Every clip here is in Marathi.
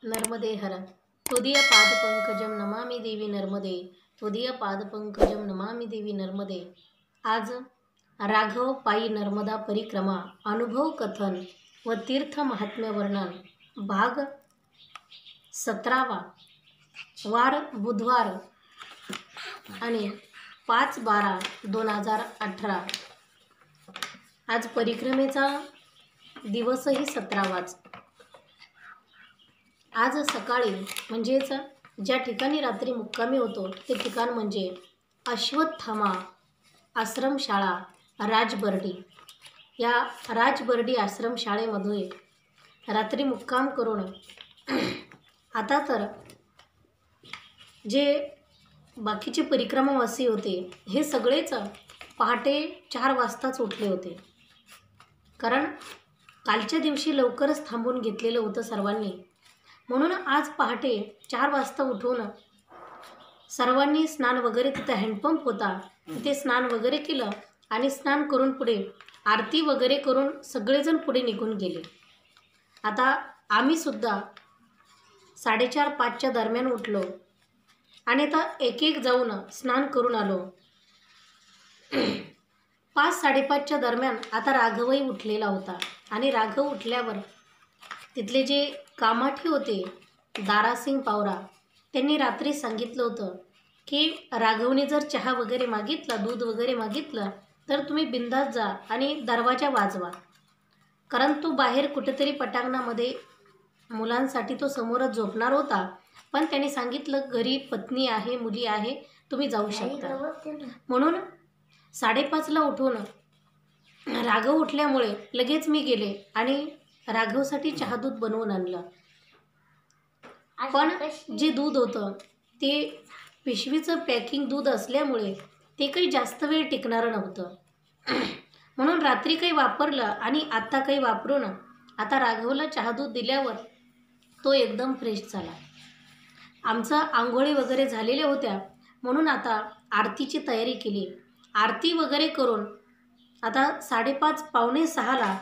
नर्मदे हर त्वदीयपादपंकजं नमामि देवी नर्मदे त्वदीयपादपंकजं नमामि देवी नर्मदे। आज राघव पायी नर्मदा परिक्रमा अनुभव कथन व तीर्थ महात्म्य वर्णन भाग 17वा, वार बुधवार आणि 5/12/2018। आज परिक्रमेचा दिवसही 17वाच। आज सकाळी म्हणजेच ज्या ठिकाणी रात्री मुक्कामी होतो ते ठिकाण म्हणजे अश्वत्थामा आश्रमशाळा राजबर्डी। या राजबर्डी आश्रमशाळेमध्ये रात्री मुक्काम करून आता तर जे बाकीचे परिक्रमावासी होते हे सगळेच पहाटे 4 वाजताच उठले होते, कारण कालच्या दिवशी लवकरच थांबून घेतलेलं होतं सर्वांनी। म्हणून आज पहाटे 4 वाजता उठून सर्वांनी स्नान वगैरे, तिथे हँडपंप होता तिथे स्नान वगैरे केलं आणि स्नान करून पुढे आरती वगैरे करून सगळेजण पुढे निघून गेले। आता आम्ही सुद्धा 4:30-5च्या दरम्यान उठलो आणि आता एक एक जाऊन स्नान करून आलो। 5-5:30च्या दरम्यान आता राघवही उठलेला होता आणि राघव उठल्यावर तिथले जे कामाठी होते दारासिंग पावरा, त्यांनी रात्री सांगितलं होतं की राघवने जर चहा वगैरे मागितला, दूध वगैरे मागितलं तर तुम्ही बिंदास जा आणि दरवाजा वाजवा, कारण तो बाहेर कुठेतरी पटांगणामध्ये मुलांसाठी तो समोरच झोपणार होता। पण त्याने सांगितलं घरी पत्नी आहे, मुली आहे, तुम्ही जाऊ शकता। म्हणून 5:30ला उठून राघव उठल्यामुळे लगेच मी गेले आणि राघवसाठी चहा दूध बनवून आणलं। पण जे दूध होतं ते पिशवीचं पॅकिंग दूध असल्यामुळे ते काही जास्त वेळ टिकणारं नव्हतं, म्हणून रात्री काही वापरलं आणि आता काही वापरून आता राघवला चहा दूध दिल्यावर तो एकदम फ्रेश झाला। आमचं आंघोळी वगैरे झालेल्या होत्या, म्हणून आता आरतीची तयारी केली। आरती वगैरे करून आता 5:30 5:45ला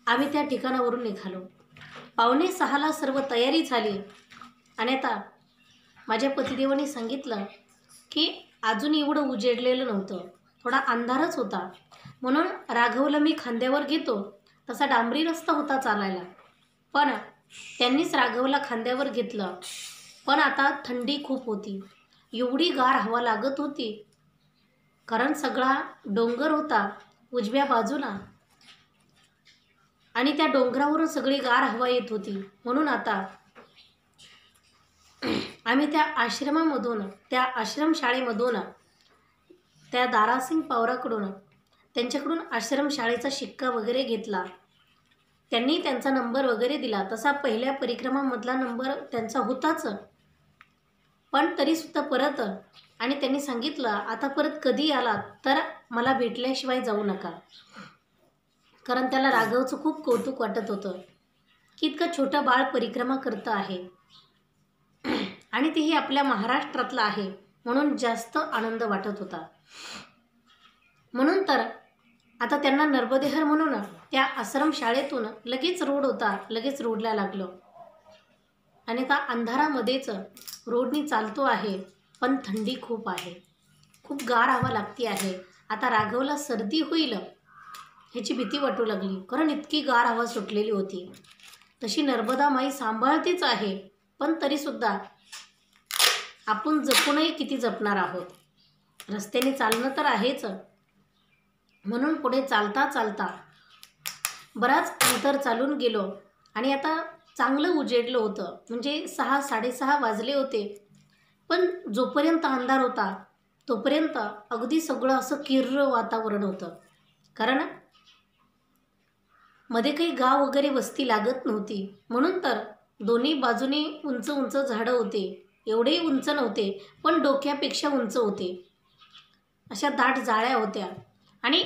आम्ही त्या ठिकाणावरून निघालो। 5:45ला सर्व तयारी झाली आणि आता माझ्या पतिदेवाने सांगितलं की अजून एवढं उजेडलेलं नव्हतं, थोडा अंधारच होता, म्हणून राघवला मी खांद्यावर घेतो। तसा डांबरी रस्ता होता चालायला, पण त्यांनीच राघवला खांद्यावर घेतलं। पण आता थंडी खूप होती, एवढी गार हवा लागत होती, कारण सगळा डोंगर होता उजव्या बाजूला आणि त्या डोंगरावरून सगळी गार हवा येत होती। म्हणून आता आम्ही त्या आश्रमामधून, त्या आश्रमशाळेमधून त्या दारासिंग पावराकडून त्यांच्याकडून आश्रमशाळेचा शिक्का वगैरे घेतला। त्यांनी त्यांचा नंबर वगैरे दिला, तसा पहिल्या परिक्रमामधला नंबर त्यांचा होताच, पण तरीसुद्धा परत आणि त्यांनी सांगितलं आता परत कधी आलात तर मला भेटल्याशिवाय जाऊ नका, कारण त्याला राघवचं खूप कौतुक वाटत होतं की इतकं छोटं बाळ परिक्रमा करतं आहे आणि तेही आपल्या महाराष्ट्रातलं आहे, म्हणून जास्त आनंद वाटत होता। म्हणून तर आता त्यांना नर्मदेहर म्हणून त्या आश्रमशाळेतून लगेच रोड होता, लगेच रोडला लागलो आणि आता अंधारामध्येच रोडनी चालतो आहे, पण थंडी खूप आहे, खूप गार हवा लागती आहे। आता राघवला सर्दी होईल ह्याची भीती वाटू लागली, कारण इतकी गार हवा सुटलेली होती। तशी नर्मदा माई सांभाळतेच आहे, पण तरीसुद्धा आपण जपूनही किती जपणार आहोत, रस्त्याने चालणं तर आहेच। म्हणून पुढे चालता चालता बराच अंतर चालून गेलो आणि आता चांगलं उजेडलं होतं, म्हणजे 6-6:30 वाजले होते। पण जोपर्यंत अंधार होता तोपर्यंत अगदी सगळं असं किर्र वातावरण होतं, कारण मध्ये काही गाव वगैरे वस्ती लागत नव्हती। म्हणून तर दोन्ही बाजूने उंच उंच झाडं होते, एवढेही उंच नव्हते पण डोक्यापेक्षा उंच होते, अशा दाट जाळ्या होत्या आणि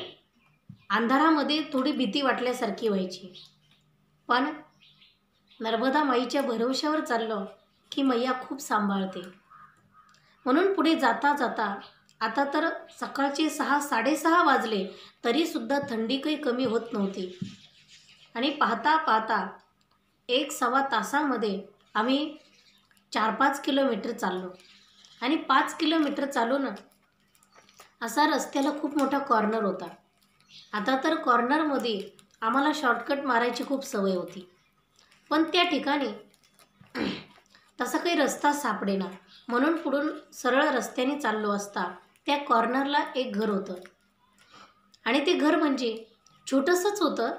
अंधारामध्ये थोडी भीती वाटल्यासारखी व्हायची। पण नर्मदा माईच्या भरवशावर चाललो की मैया खूप सांभाळते। म्हणून पुढे जाता जाता आता तर सकाळचे 6-6:30 वाजले तरीसुद्धा थंडी काही कमी होत नव्हती आणि पाहता पाहता 1-1.25 तासामध्ये आम्ही 4-5 किलोमीटर चाललो आणि 5 किलोमीटर चालून असा रस्त्याला खूप मोठा कॉर्नर होता. आता तर कॉर्नरमध्ये आम्हाला शॉर्टकट मारायची खूप सवय होती, पण त्या ठिकाणी तसा काही रस्ता सापडेना. म्हणून पुढून सरळ रस्त्याने चाललो असता त्या कॉर्नरला एक घर होतं आणि ते घर म्हणजे छोटंसंच होतं,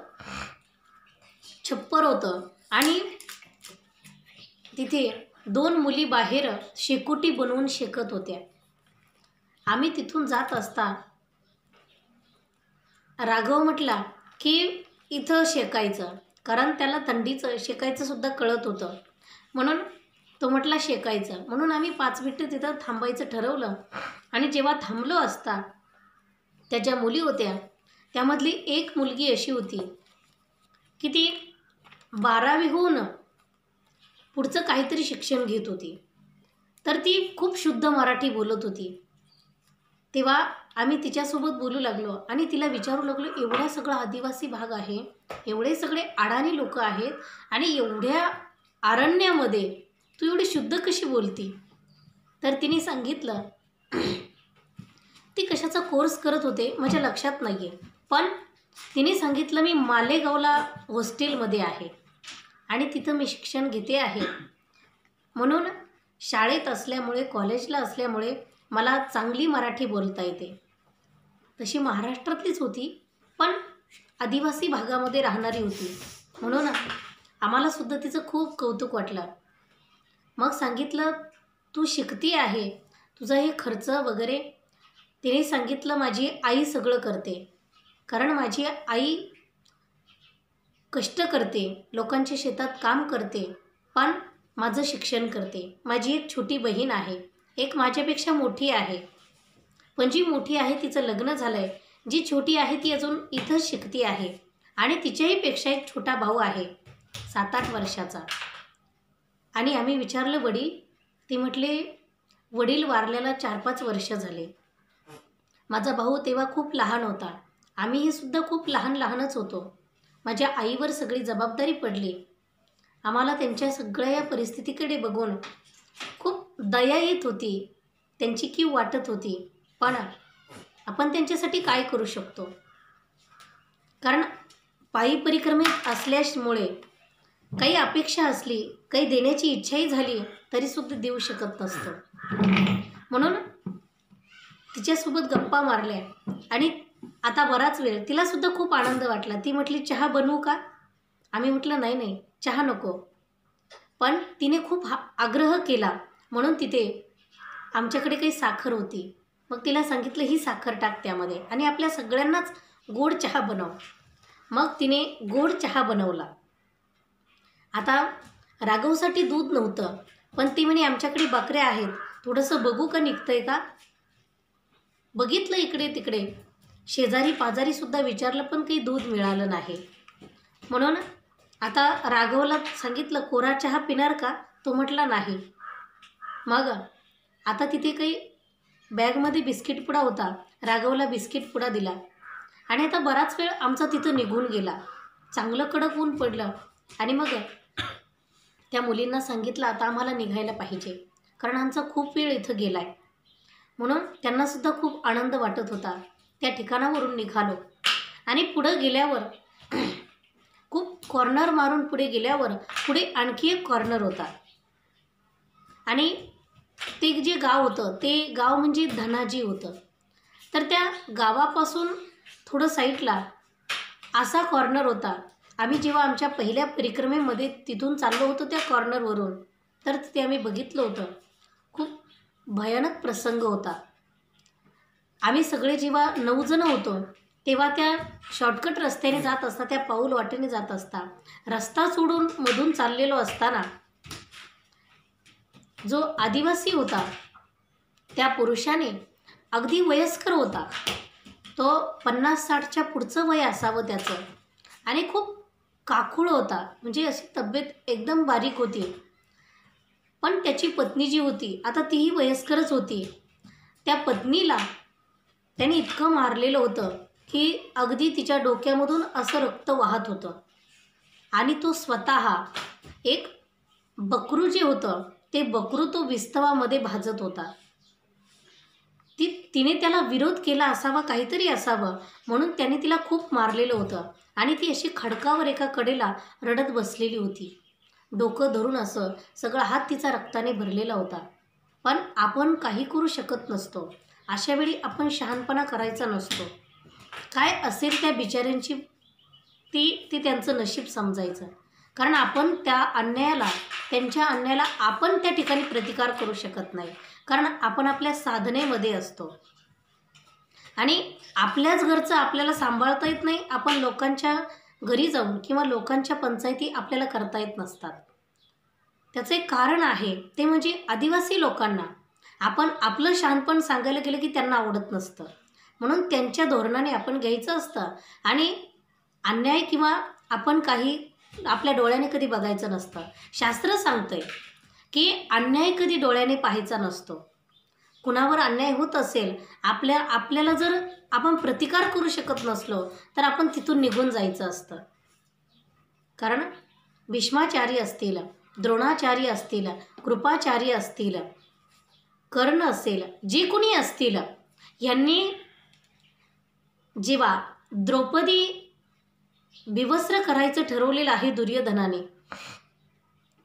छप्पर होतं आणि तिथे 2 मुली बाहेर शेकोटी बनवून शेकत होत्या. आम्ही तिथून जात असता राघव म्हटला की इथं शेकायचं, कारण त्याला थंडीचं शेकायचं सुद्धा कळत होतं. म्हणून तो म्हटला शेकायचं. म्हणून आम्ही 5 मिनिटं तिथं थांबायचं ठरवलं आणि जेव्हा थांबलो असता त्या ज्या मुली होत्या त्यामधली एक मुलगी अशी होती की ती 12वी होऊन पुढचं काहीतरी शिक्षण घेत होती. तर ती खूप शुद्ध मराठी बोलत होती. तेव्हा आम्ही तिच्यासोबत बोलू लागलो आणि तिला विचारू लागलो, एवढा सगळा आदिवासी भाग आहे, एवढे सगळे अडाणी लोक आहेत आणि एवढ्या अरण्यामध्ये तू एवढी शुद्ध कशी बोलती? तर तिने सांगितलं, ती कशाचा कोर्स करत होते माझ्या लक्षात नाही आहे, पण तिने सांगितलं मी मालेगावला हॉस्टेलमध्ये आहे आणि तिथं मी शिक्षण घेते आहे. म्हणून शाळेत असल्यामुळे, कॉलेजला असल्यामुळे मला चांगली मराठी बोलता येते. तशी महाराष्ट्रातलीच होती, पण आदिवासी भागामध्ये राहणारी होती. म्हणून आम्हाला सुद्धा तिचं खूप कौतुक वाटलं. मग सांगितलं, तू शिकती आहे, तुझा हे खर्च वगैरे. तिने सांगितलं, माझी आई सगळं करते, कारण माझी आई कष्ट करते, लोकांच्या शेतात काम करते, पण माझं शिक्षण करते. माझी एक छोटी बहीण आहे, एक माझ्यापेक्षा मोठी आहे, पण जी मोठी आहे तिचं लग्न झालं आहे, जी छोटी आहे ती अजून इथंच शिकती आहे आणि तिच्याहीपेक्षा एक छोटा भाऊ आहे 7-8 वर्षाचा. आणि आम्ही विचारलं वडील, ते म्हटले वडील वारल्याला 4-5 वर्ष झाले. माझा भाऊ तेव्हा खूप लहान होता, आम्हीही सुद्धा खूप लहानच होतो. माझ्या आईवर सगळी जबाबदारी पडली. आम्हाला त्यांच्या सगळ्या या परिस्थितीकडे बघून खूप दया येत होती, त्यांची कीव वाटत होती, पण आपण त्यांच्यासाठी काय करू शकतो? कारण पायी परिक्रमेत असल्यामुळे काही अपेक्षा असली, काही देण्याची इच्छाही झाली तरीसुद्धा देऊ शकत नसतो. म्हणून तिच्यासोबत गप्पा मारल्या आणि आता बराच वेळ तिलासुद्धा खूप आनंद वाटला. ती म्हटली, चहा बनवू का? आम्ही म्हटलं नाही, चहा नको. पण तिने खूप आग्रह केला, म्हणून तिथे आमच्याकडे काही साखर होती. मग तिला सांगितलं, ही साखर टाक त्यामध्ये आणि आपल्या सगळ्यांनाच गोड चहा बनव. मग तिने गोड चहा बनवला. आता राघवसाठी दूध नव्हतं, पण ती म्हणे आमच्याकडे बकऱ्या आहेत, थोडंसं बघू का निघतंय का? बघितलं इकडे तिकडे, शेजारी पाजारीसुद्धा विचारलं, पण काही दूध मिळालं नाही. म्हणून आता राघवला सांगितलं, कोरा चहा पिणार का? तो म्हटला नाही. मग आता तिथे काही बॅगमध्ये बिस्किट पुडा होता, राघवला बिस्किट पुडा दिला आणि आता बराच वेळ आमचा तिथं निघून गेला. चांगलं कडक ऊन पडलं आणि मग त्या मुलींना सांगितलं, आता आम्हाला निघायला पाहिजे, कारण आमचा खूप वेळ इथं गेला आहे. म्हणून त्यांनासुद्धा खूप आनंद वाटत होता. त्या ठिकाणावरून निघालो आणि पुढं गेल्यावर खूप कॉर्नर मारून पुढे गेल्यावर पुढे आणखी एक कॉर्नर होता आणि ते जे गाव होतं ते गाव म्हणजे धनाजी होतं. तर त्या गावापासून थोडं साईडला असा कॉर्नर होता. आम्ही जेव्हा आमच्या पहिल्या परिक्रमेमध्ये तिथून चाललो होतो त्या कॉर्नरवरून, तर तिथे आम्ही बघितलं होतं, खूप भयानक प्रसंग होता. आम्ही सगळे जेव्हा 9 जण होतो तेव्हा त्या शॉर्टकट रस्त्याने जात असता, त्या पाऊल वाटेने जात असता, रस्ता सोडून मधून चाललेलो असताना जो आदिवासी होता त्या पुरुषाने, अगदी वयस्कर होता, तो 50-60च्या पुढचं वय असावं त्याचं, आणि खूप काखूळ होता, म्हणजे अशी तब्येत एकदम बारीक होती. पण त्याची पत्नी जी होती, आता तीही वयस्करच होती, त्या पत्नीला त्याने इतकं मारलेलं होतं की अगदी तिच्या डोक्यामधून असं रक्त वाहत होतं आणि तो स्वतः एक बकरू जे होतं ते बकरू तो विस्तवामध्ये भाजत होता. तिने त्याला विरोध केला असावा, काहीतरी असावं म्हणून त्याने तिला खूप मारलेलं होतं आणि ती अशी खडकावर एका कडेला रडत बसलेली होती. डोकं धरून असं सगळा हात तिचा रक्ताने भरलेला होता. पण आपण काही करू शकत नसतो. अशा वेळी आपण शहाणपणा करायचा नसतो. काय असेल त्या बिचाऱ्यांची ती त्यांचं नशीब समजायचं. कारण आपण त्यांच्या अन्यायाला आपण त्या ठिकाणी प्रतिकार करू शकत नाही. कारण आपण आपल्या साधनेमध्ये असतो आणि आपल्याच घरचं आपल्याला सांभाळता येत नाही. आपण लोकांच्या घरी जाऊन किंवा लोकांच्या पंचायती आपल्याला करता येत नसतात. त्याचं एक कारण आहे, ते म्हणजे आदिवासी लोकांना आपण आपलं शहाणपण सांगायला गेलं की त्यांना आवडत नसतं. म्हणून त्यांच्या धोरणाने आपण घ्यायचं असतं आणि अन्याय किंवा आपण काही आपल्या डोळ्याने कधी बघायचं नसतं. शास्त्र सांगतंय की अन्याय कधी डोळ्याने पाहायचा नसतो. कुणावर अन्याय होत असेल, आपल्याला जर आपण प्रतिकार करू शकत नसलो तर आपण तिथून निघून जायचं असतं. कारण भीष्माचार्य असतील, द्रोणाचार्य असतील, कृपाचार्य असतील, कर्ण असेल, जे कोणी असतील, यांनी जेव्हा द्रौपदी विवस्त्र करायचं ठरवलेलं आहे दुर्योधनाने,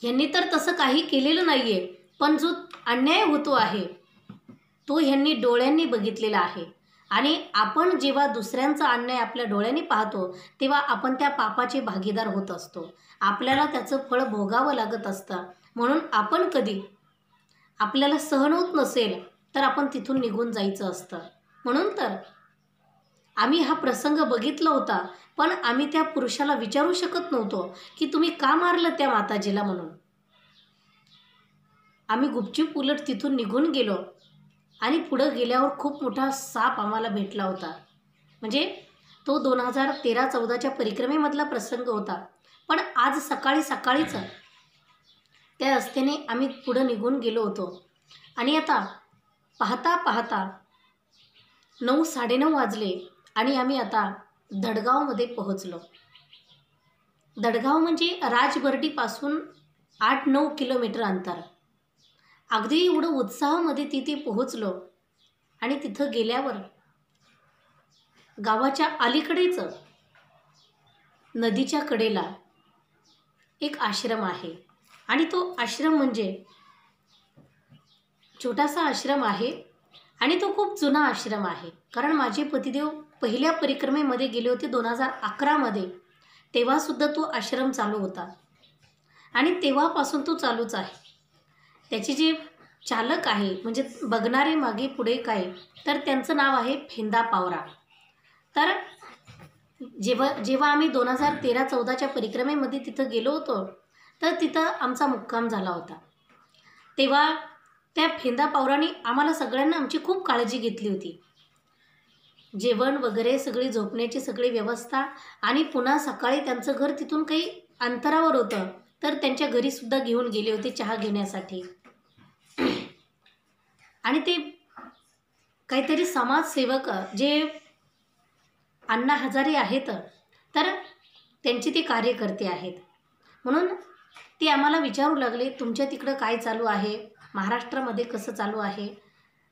यांनी तर तसं काही केलेलं नाहीये. पण जो अन्याय होतो आहे तो ह्यांनी डोळ्यांनी बघितलेला आहे. आणि आपण जेव्हा दुसऱ्यांचा अन्याय आपल्या डोळ्यांनी पाहतो तेव्हा आपण त्या पापाचे भागीदार होत असतो. आपल्याला त्याचं फळ भोगावं लागत असतं. म्हणून आपण कधी आपल्याला सहन होत नसेल तर आपण तिथून निघून जायचं असतं. म्हणून तर आम्ही हा प्रसंग बघितला होता, पण आम्ही त्या पुरुषाला विचारू शकत नव्हतो की तुम्ही का मारलं त्या माताजीला म्हणून. आम्ही गुपचूप उलट तिथून निघून गेलो आणि पुढं गेल्यावर खूप मोठा साप आम्हाला भेटला होता. म्हणजे तो 2013-14च्या परिक्रमेमधला प्रसंग होता. पण आज सकाळीच त्या रस्त्याने आम्ही पुढं निघून गेलो होतो आणि आता पाहता 9-9:30 वाजले आणि आम्ही आता दडगावमध्ये पोहोचलो. दडगाव म्हणजे राजबर्डीपासून 8-9 किलोमीटर अंतर. अगदी एवढं उत्साहामध्ये तिथे पोहोचलो आणि तिथं गेल्यावर गावाच्या अलीकडेच नदीच्या कडेला एक आश्रम आहे आणि तो आश्रम म्हणजे छोटासा आश्रम आहे आणि तो खूप जुना आश्रम आहे. कारण माझे पतिदेव पहिल्या परिक्रमेमध्ये गेले होते 2011मध्ये. तेव्हासुद्धा तो आश्रम चालू होता आणि तेव्हापासून तो चालूच आहे. त्याचे जे चालक आहे म्हणजे बघणारे मागे पुढे काय, तर त्यांचं नाव आहे फेंदा पावरा. तर जेव्हा आम्ही 2013-14च्या परिक्रमेमध्ये तिथं गेलो होतो तर तिथं आमचा मुक्काम झाला होता. तेव्हा त्या फेंदा पावराने आम्हाला सगळ्यांना आमची खूप काळजी घेतली होती. जेवण वगैरे सगळी झोपण्याची सगळी व्यवस्था आणि पुन्हा सकाळी त्यांचं घर तिथून काही अंतरावर होतं तर त्यांच्या घरीसुद्धा घेऊन गेले होते चहा घेण्यासाठी. आणि ते काहीतरी समाजसेवक जे अण्णा हजारे आहेत तर त्यांचे ते कार्यकर्ते आहेत. म्हणून ते आम्हाला विचारू लागले तुमच्या तिकडं काय चालू आहे, महाराष्ट्रामध्ये कसं चालू आहे.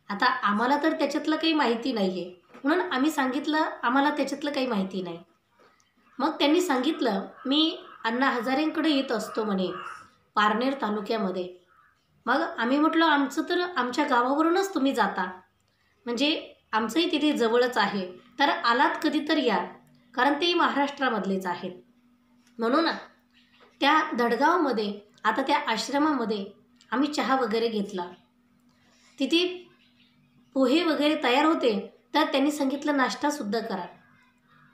आता आम्हाला तर त्याच्यातलं काही माहिती नाही आहे म्हणून आम्ही सांगितलं आम्हाला त्याच्यातलं काही माहिती नाही. मग त्यांनी सांगितलं मी अण्णा हजारेंकडे येत असतो म्हणे पारनेर तालुक्यामध्ये. मग आम्ही म्हटलं आमचं तर आमच्या गावावरूनच तुम्ही जाता, म्हणजे आमचंही तिथे जवळच आहे, तर आलात कधी तर या, कारण ते महाराष्ट्रामधलेच आहेत. म्हणून त्या दडगावमध्ये आता त्या आश्रमामध्ये आम्ही चहा वगैरे घेतला. तिथे पोहे वगैरे तयार होते तर त्यांनी सांगितलं नाश्तासुद्धा करा.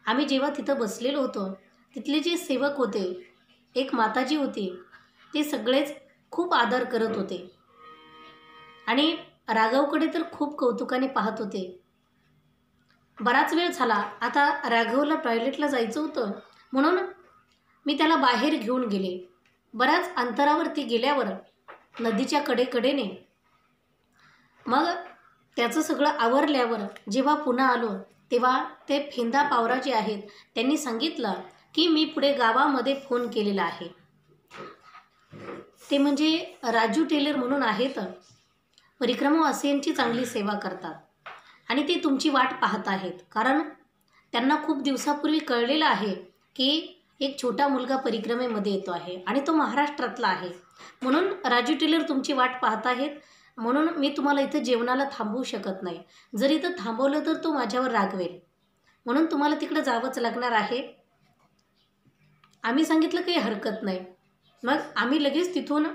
आम्ही जेव्हा तिथं बसलेलो होतो तिथले जे सेवक होते, एक माताजी होती, ते सगळेच खूप आदर करत होते आणि राघवकडे तर खूप कौतुकाने पाहत होते. बराच वेळ झाला, आता राघवला टॉयलेटला जायचं होतं म्हणून मी त्याला बाहेर घेऊन गेले. बऱ्याच अंतरावरती गेल्यावर नदीच्या कडेने मग त्याचं सगळं आवरल्यावर जेव्हा पुन्हा आलो तेव्हा ते फेंदा पावरा जे आहेत त्यांनी सांगितलं की मी पुढे गावामध्ये फोन केलेला आहे ते म्हणजे राजू टेलर म्हणून आहेत. परिक्रमावासियांची चांगली सेवा करतात आणि ते तुमची वाट पाहत आहेत. कारण त्यांना खूप दिवसापूर्वी कळलेलं आहे की एक छोटा मुलगा परिक्रमेमध्ये येतो आहे आणि तो महाराष्ट्रातला आहे. म्हणून राजू टेलर तुमची वाट पाहत आहेत. म्हणून मी तुम्हाला इथं जेवणाला थांबवू शकत नाही. जर इथं थांबवलं तर तो माझ्यावर रागवेल. म्हणून तुम्हाला तिकडे जावंच लागणार आहे. आम्ही सांगितलं काही हरकत नाही. मग आम्ही लगेच तिथून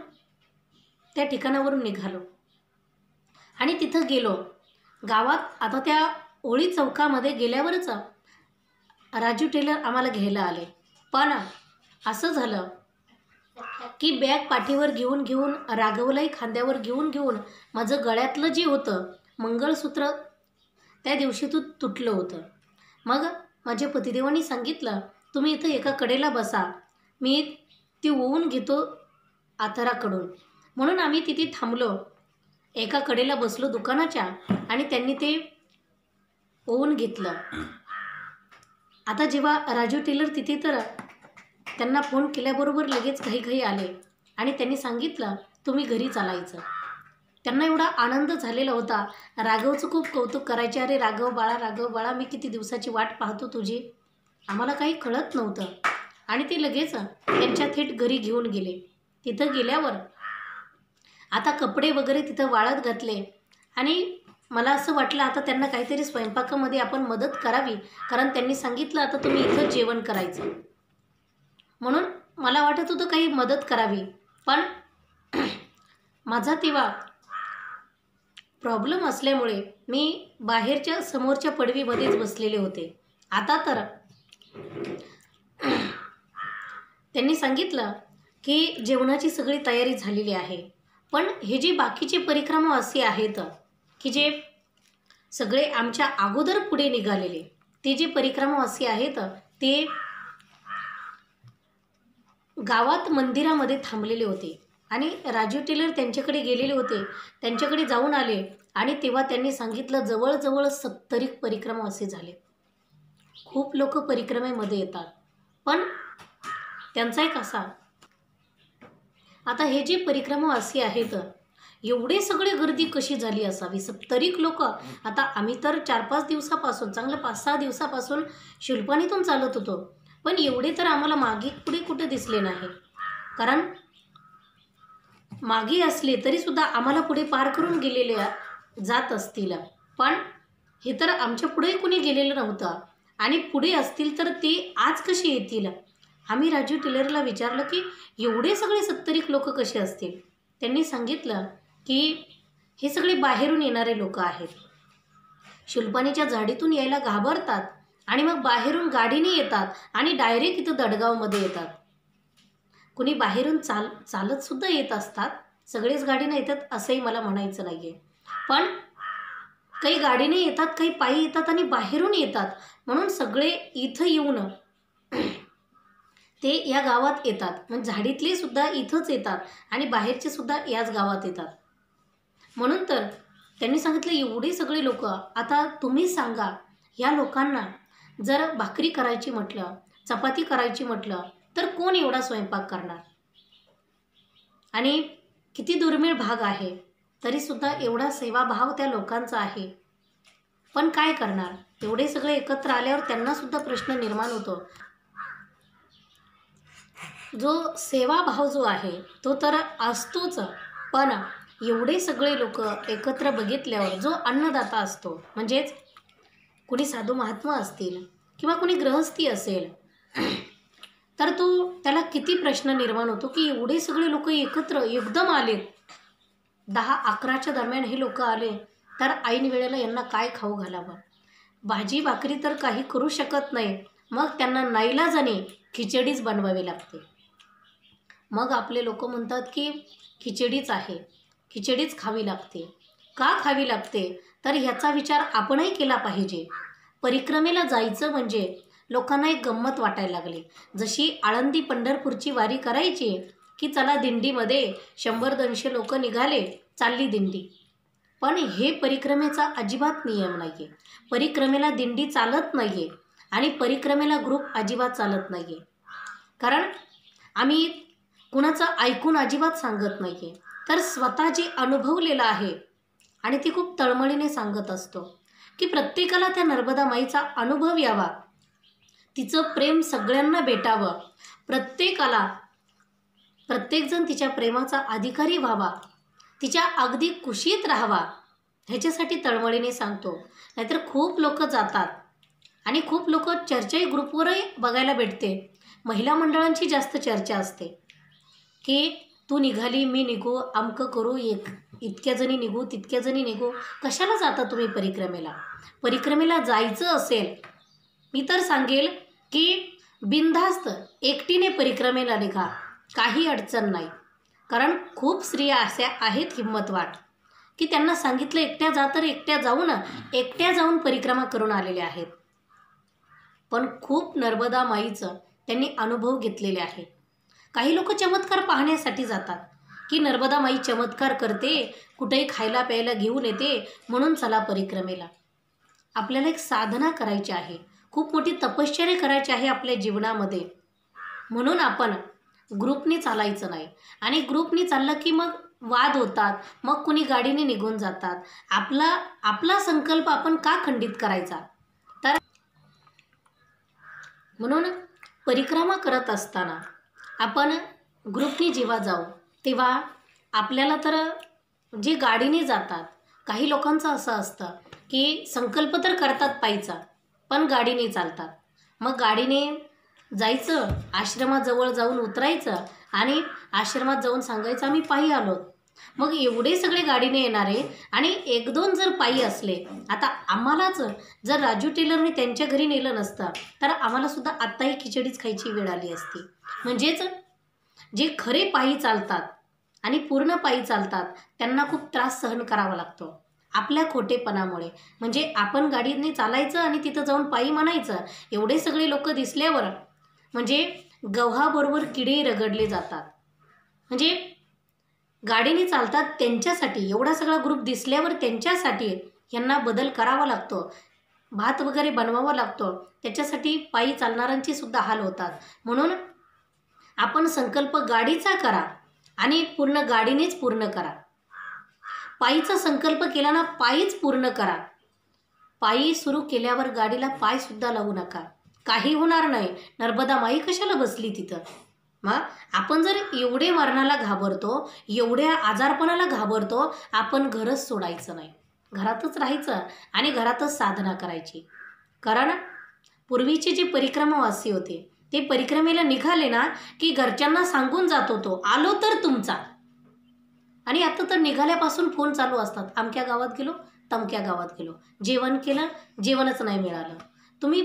त्या ठिकाणावरून निघालो आणि तिथं गेलो. गावात आता त्या होळी चौकामध्ये गेल्यावरच राजू टेलर आम्हाला घ्यायला आले. पण असं झालं की बॅग पाठीवर घेऊन राघवलाही खांद्यावर घेऊन माझं गळ्यातलं जे होतं मंगळसूत्र त्या दिवशी तुटलं होतं. मग माझ्या पतिदेवांनी सांगितलं, तुम्ही इथं एका कडेला बसा, मी ती ओवून घेतो आथराकडून. म्हणून आम्ही तिथे थांबलो, एका कडेला बसलो दुकानाच्या आणि त्यांनी ते ओवून घेतलं. आता जेव्हा राजू टेलर तिथे, तर त्यांना फोन केल्याबरोबर लगेच घाई आले आणि त्यांनी सांगितलं तुम्ही घरी चालायचं. त्यांना एवढा आनंद झालेला होता. राघवचं खूप कौतुक करायचे, अरे राघव बाळा मी किती दिवसाची वाट पाहतो तुझी. आम्हाला काही कळत नव्हतं आणि ते लगेच त्यांच्या थेट घरी घेऊन गेले. तिथं गेल्यावर आता कपडे वगैरे तिथं वाळत घातले आणि मला असं वाटलं आता त्यांना काहीतरी स्वयंपाकामध्ये आपण मदत करावी. कारण त्यांनी सांगितलं आता तुम्ही इथं जेवण करायचं. म्हणून मला वाटत होतं काही मदत करावी. पण माझा तेव्हा प्रॉब्लेम असल्यामुळे मी बाहेरच्या समोरच्या पडवीमध्येच बसलेले होते. आता तर त्यांनी सांगितलं की जेवणाची सगळी तयारी झालेली आहे. पण हे जे बाकीचे परिक्रमावासी आहेत की जे सगळे आमच्या अगोदर पुढे निघालेले, ते जे परिक्रमावासी आहेत ते गावात मंदिरामध्ये थांबलेले होते आणि राजू टेलर त्यांच्याकडे गेलेले होते. त्यांच्याकडे जाऊन आले आणि तेव्हा त्यांनी सांगितलं जवळजवळ 70 परिक्रमावासी झाले. खूप लोक परिक्रमेमध्ये येतात. पण त्यांचा एक असा, आता हे जे परिक्रमावासी आहेत एवढे सगळे गर्दी कशी झाली असावी, 70 लोक. आता आम्ही तर 4-5 दिवसापासून, चांगलं 5-6 दिवसापासून शुल्पानीतून चालत होतो. पण एवढे तर आम्हाला मागे पुढे कुठे दिसले नाही. कारण मागे असले तरीसुद्धा आम्हाला पुढे पार करून गेलेले जात असतील. पण हे तर आमच्या पुढे कुणी गेलेलं नव्हतं आणि पुढे असतील तर ते आज कसे येतील. आम्ही राजू टेलरला विचारलं की एवढे सगळे 70 लोक कसे असतील. त्यांनी सांगितलं की हे सगळे बाहेरून येणारे लोक आहेत. शुल्पानीच्या झाडीतून यायला घाबरतात आणि मग बाहेरून गाडीने येतात आणि डायरेक्ट इथं दडगावमध्ये येतात. कुणी बाहेरून चालतसुद्धा येत असतात. सगळेच गाडीने येतात असंही मला म्हणायचं नाही आहे. पण काही गाडीने येतात, काही पायी येतात आणि बाहेरून येतात. म्हणून सगळे इथं येऊन ते या गावात येतात. म्हणजे झाडीतले सुद्धा इथंच येतात आणि बाहेरचे सुद्धा याच गावात येतात. म्हणून तर त्यांनी सांगितलं एवढे सगळे लोक. आता तुम्ही सांगा, या लोकांना जर भाकरी करायची म्हटलं, चपाती करायची म्हटलं तर कोण एवढा स्वयंपाक करणार. आणि किती दुर्मिळ भाग आहे तरीसुद्धा एवढा सेवाभाव त्या लोकांचा आहे. पण काय करणार, एवढे सगळे एकत्र आल्यावर त्यांनासुद्धा प्रश्न निर्माण होतो. जो सेवाभाव जो आहे तो तर असतोच. पण एवढे सगळे लोक एकत्र बघितल्यावर जो अन्नदाता असतो, म्हणजेच कुणी साधू महात्मा असतील किंवा कुणी गृहस्थी असेल, तर त्याला किती प्रश्न निर्माण होतो की एवढे सगळे लोक एकत्र एकदम आले. 10-11च्या दरम्यान हे लोक आले तर ऐन वेळेला यांना काय खाऊ घालावं. भाजी भाकरी तर काही करू शकत नाही. मग त्यांना नाईलाजाने खिचडीच बनवावी लागते. मग आपले लोक म्हणतात की खिचडीच आहे, खिचडीच खावी लागते. का खावी लागते तर ह्याचा विचार आपणही केला पाहिजे. परिक्रमेला जायचं म्हणजे लोकांना एक गंमत वाटायला लागली. जशी आळंदी पंढरपूरची वारी करायची की चला दिंडीमध्ये 100-200 लोक निघाले, चालली दिंडी. पण हे परिक्रमेचा अजिबात नियम नाही आहे. परिक्रमेला दिंडी चालत नाही आहे आणि परिक्रमेला ग्रुप अजिबात चालत नाही आहे. कारण आम्ही कुणाचं ऐकून अजिबात सांगत नाही आहे, तर स्वतः जे अनुभवलेलं आहे आणि ती खूप तळमळीने सांगत असतो की प्रत्येकाला त्या नर्मदा माईचा अनुभव यावा, तिचं प्रेम सगळ्यांना भेटावं, प्रत्येकजण तिच्या प्रेमाचा अधिकारी व्हावा, तिच्या अगदी कुशीत राहावा, ह्याच्यासाठी तळमळीने सांगतो. नाहीतर खूप लोक जातात आणि खूप लोक चर्चाही ग्रुपवरही बघायला भेटते. महिला मंडळांची जास्त चर्चा असते की तू निघाली मी निघू, अमकं करू, इतक्या जणी निघू तितक्या जणी निघू. कशाला जाता तुम्ही परिक्रमेला? परिक्रमेला जायचं असेल मी तर सांगेल की बिनधास्त एकटीने परिक्रमेला निघा, काही अडचण नाही. कारण खूप स्त्रिया अशा आहेत हिम्मतवाट की त्यांना सांगितलं एकट्या जा तर एकट्या जाऊन परिक्रमा करून आलेले आहेत. पण खूप नर्मदा माईचं त्यांनी अनुभव घेतलेले आहेत. काही लोक चमत्कार पाहण्यासाठी जातात की नर्मदा माई चमत्कार करते, कुठेही खायला प्यायला घेऊन येते म्हणून चला परिक्रमेला. आपल्याला एक साधना करायची आहे, खूप मोठी तपश्चर्या करायची आहे आपल्या जीवनामध्ये. म्हणून आपण ग्रुपने चालायचं नाही. आणि ग्रुपने चाललं की मग वाद होतात, मग कुणी गाडीने निघून जातात. आपला संकल्प आपण का खंडित करायचा? तर म्हणून परिक्रमा करत असताना आपण ग्रुपने जेव्हा जाऊ तेव्हा आपल्याला तर जे गाडीने जातात, काही लोकांचं असं असतं की संकल्प तर करतात पायीचा पण गाडीने चालतात. मग गाडीने जायचं, आश्रमाजवळ जाऊन उतरायचं आणि आश्रमात जाऊन सांगायचं आम्ही पायी आलो. मग एवढे सगळे गाडीने येणारे आणि एक दोन जर पायी असले, आता आम्हालाच जर राजू टेलरने त्यांच्या घरी नेलं नसतं तर आम्हाला सुद्धा आत्ताही खिचडीच खायची वेळ आली असती. म्हणजेच जे खरे पायी चालतात आणि पूर्ण पायी चालतात त्यांना खूप त्रास सहन करावा लागतो आपल्या खोटेपणामुळे. म्हणजे आपण गाडीने चालायचं आणि तिथं जाऊन पायी म्हणायचं. एवढे सगळे लोक दिसल्यावर म्हणजे गव्हाबरोबर किडे रगडले जातात. म्हणजे गाडीने चालतात त्यांच्यासाठी, एवढा सगळा ग्रुप दिसल्यावर त्यांच्यासाठी यांना बदल करावा लागतो, भात वगैरे बनवावा लागतो. त्याच्यासाठी पायी चालणाऱ्यांचे सुद्धा हाल होतात. म्हणून आपण संकल्प गाडीचा करा आणि पूर्ण गाडीनेच पूर्ण करा. पायीचा संकल्प केला ना पायीच पूर्ण करा. पायी सुरू केल्यावर गाडीला पाय सुद्धा लावू नका, काही होणार नाही. नर्मदा माई कशाला बसली तिथं? मग आपण जर एवढे मरणाला घाबरतो, एवढ्या आजारपणाला घाबरतो, आपण घरच सोडायचं नाही, घरातच राहायचं आणि घरातच साधना करायची. कारण पूर्वीचे जे परिक्रमावासी होते ते परिक्रमेला निघाले ना की घरच्यांना सांगून जात होतो आलो तर तुमचा. आणि आता तर निघाल्यापासून फोन चालू असतात, अमक्या गावात गेलो तमक्या गावात गेलो, जेवण केलं जेवणच नाही मिळालं. तुम्ही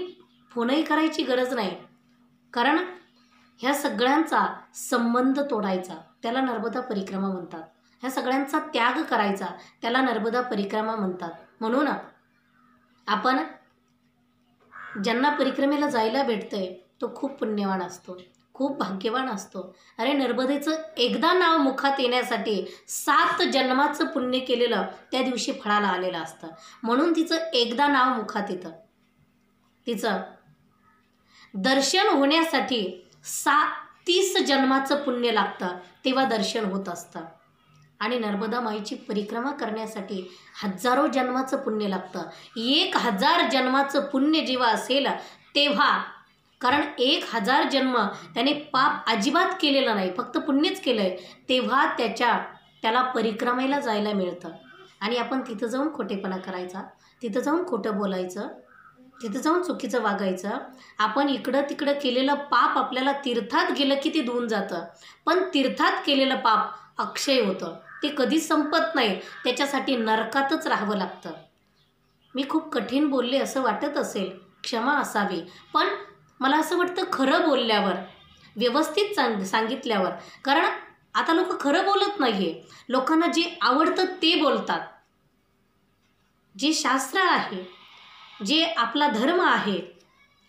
फोनही करायची गरज नाही. कारण ह्या सगळ्यांचा संबंध तोडायचा त्याला नर्मदा परिक्रमा म्हणतात. ह्या सगळ्यांचा त्याग करायचा त्याला नर्मदा परिक्रमा म्हणतात. म्हणून आपण ज्यांना परिक्रमेला जायला भेटतंय तो खूप पुण्यवान असतो, खूप भाग्यवान असतो. अरे नर्मदेचं एकदा नाव मुखात येण्यासाठी 7 जन्माचं पुण्य केलेलं त्या दिवशी फळाला आलेलं असतं. म्हणून तिचं एकदा नाव मुखात येतं. तिचं दर्शन होण्यासाठी 30 जन्माचं पुण्य लागतं, तेव्हा दर्शन होत असतं. आणि नर्मदा माईची परिक्रमा करण्यासाठी हजारो जन्माचं पुण्य लागतं. 1000 जन्माचं पुण्य जेव्हा असेल तेव्हा, कारण 1000 जन्म त्याने पाप अजिबात केलेलं नाही, फक्त पुण्यच केलं आहे, तेव्हा त्याला परिक्रमेला जायला मिळतं. आणि आपण तिथं जाऊन खोटेपणा करायचा, तिथं जाऊन खोटं बोलायचं, तिथं जाऊन चुकीचं वागायचं. आपण इकडं तिकडं केलेलं पाप आपल्याला तीर्थात गेलं की ते धुवून जातं. पण तीर्थात केलेलं पाप अक्षय होतं, ते कधीच संपत नाही. त्याच्यासाठी नरकातच राहावं लागतं. मी खूप कठीण बोलले असं वाटत असेल, क्षमा असावी. पण मला असं वाटतं खरं बोलल्यावर, व्यवस्थित सांगितल्यावर. कारण आता लोक खरं बोलत नाही आहे, लोकांना जे आवडतं ते बोलतात. जे शास्त्र आहे, जे आपला धर्म आहे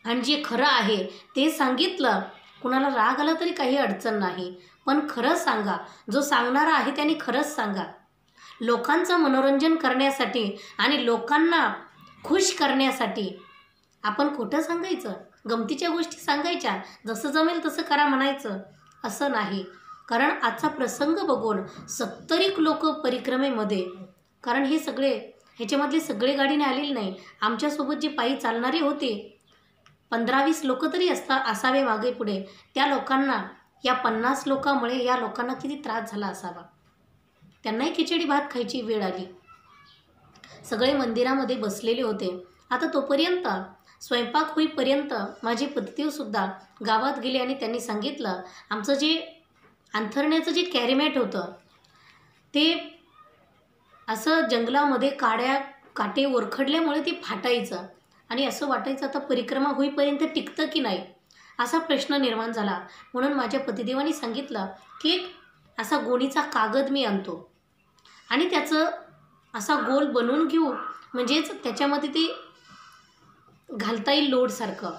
आणि जे खरं आहे ते सांगितलं. कुणाला राग आला तरी काही अडचण नाही, पण खरंच सांगा. जो सांगणारा आहे त्याने खरंच सांगा. लोकांचं मनोरंजन करण्यासाठी आणि लोकांना खुश करण्यासाठी आपण खोटं सांगायचं, गमतीच्या गोष्टी सांगायच्या, जसं जमेल तसं करा म्हणायचं, असं नाही. कारण आजचा प्रसंग बघून 70 लोक परिक्रमेमध्ये, कारण हे सगळे ह्याच्यामधले सगळे गाडीने आलेले नाही, आमच्यासोबत जे पायी चालणारे होते 15-20 लोक तरी असावे मागे पुढे, त्या लोकांना, या 50 लोकांमुळे या लोकांना किती त्रास झाला असावा. त्यांनाही खिचडी भात खायची वेळ आली. सगळे मंदिरामध्ये बसलेले होते. आता तोपर्यंत स्वयंपाक होईपर्यंत माझे पतिदेवसुद्धा गावात गेले आणि त्यांनी सांगितलं, आमचं जे अंथरण्याचं जे कॅरीमॅट होतं ते असं जंगलामध्ये काटे वरखडल्यामुळे ते फाटायचं आणि असं वाटायचं आता परिक्रमा होईपर्यंत टिकतं की नाही, असा प्रश्न निर्माण झाला. म्हणून माझ्या पतिदेवांनी सांगितलं की एक असा गोणीचा कागद मी आणतो आणि त्याचं असा गोल बनवून घेऊ, म्हणजेच त्याच्यामध्ये ते घालता येईल लोडसारखं.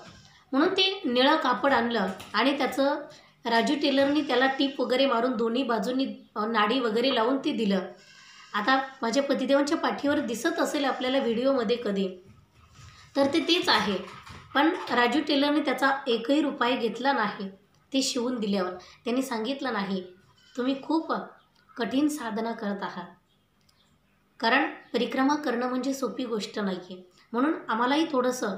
म्हणून ते निळं कापड आणलं आणि त्याचं राजू टेलरनी त्याला टीप वगैरे मारून दोन्ही बाजूंनी नाडी वगैरे लावून ते दिलं. आता माझ्या पतिदेवांच्या पाठीवर दिसत असेल आपल्याला व्हिडिओमध्ये कधी, तर ते तेच आहे. पण राजू टेलरने त्याचा एकही रुपया घेतला नाही. ते शिवून दिल्यावर त्यांनी सांगितलं, नाही तुम्ही खूप कठीण साधना करत आहात, कारण परिक्रमा करणं म्हणजे सोपी गोष्ट नाही आहे, म्हणून आम्हालाही थोडंसं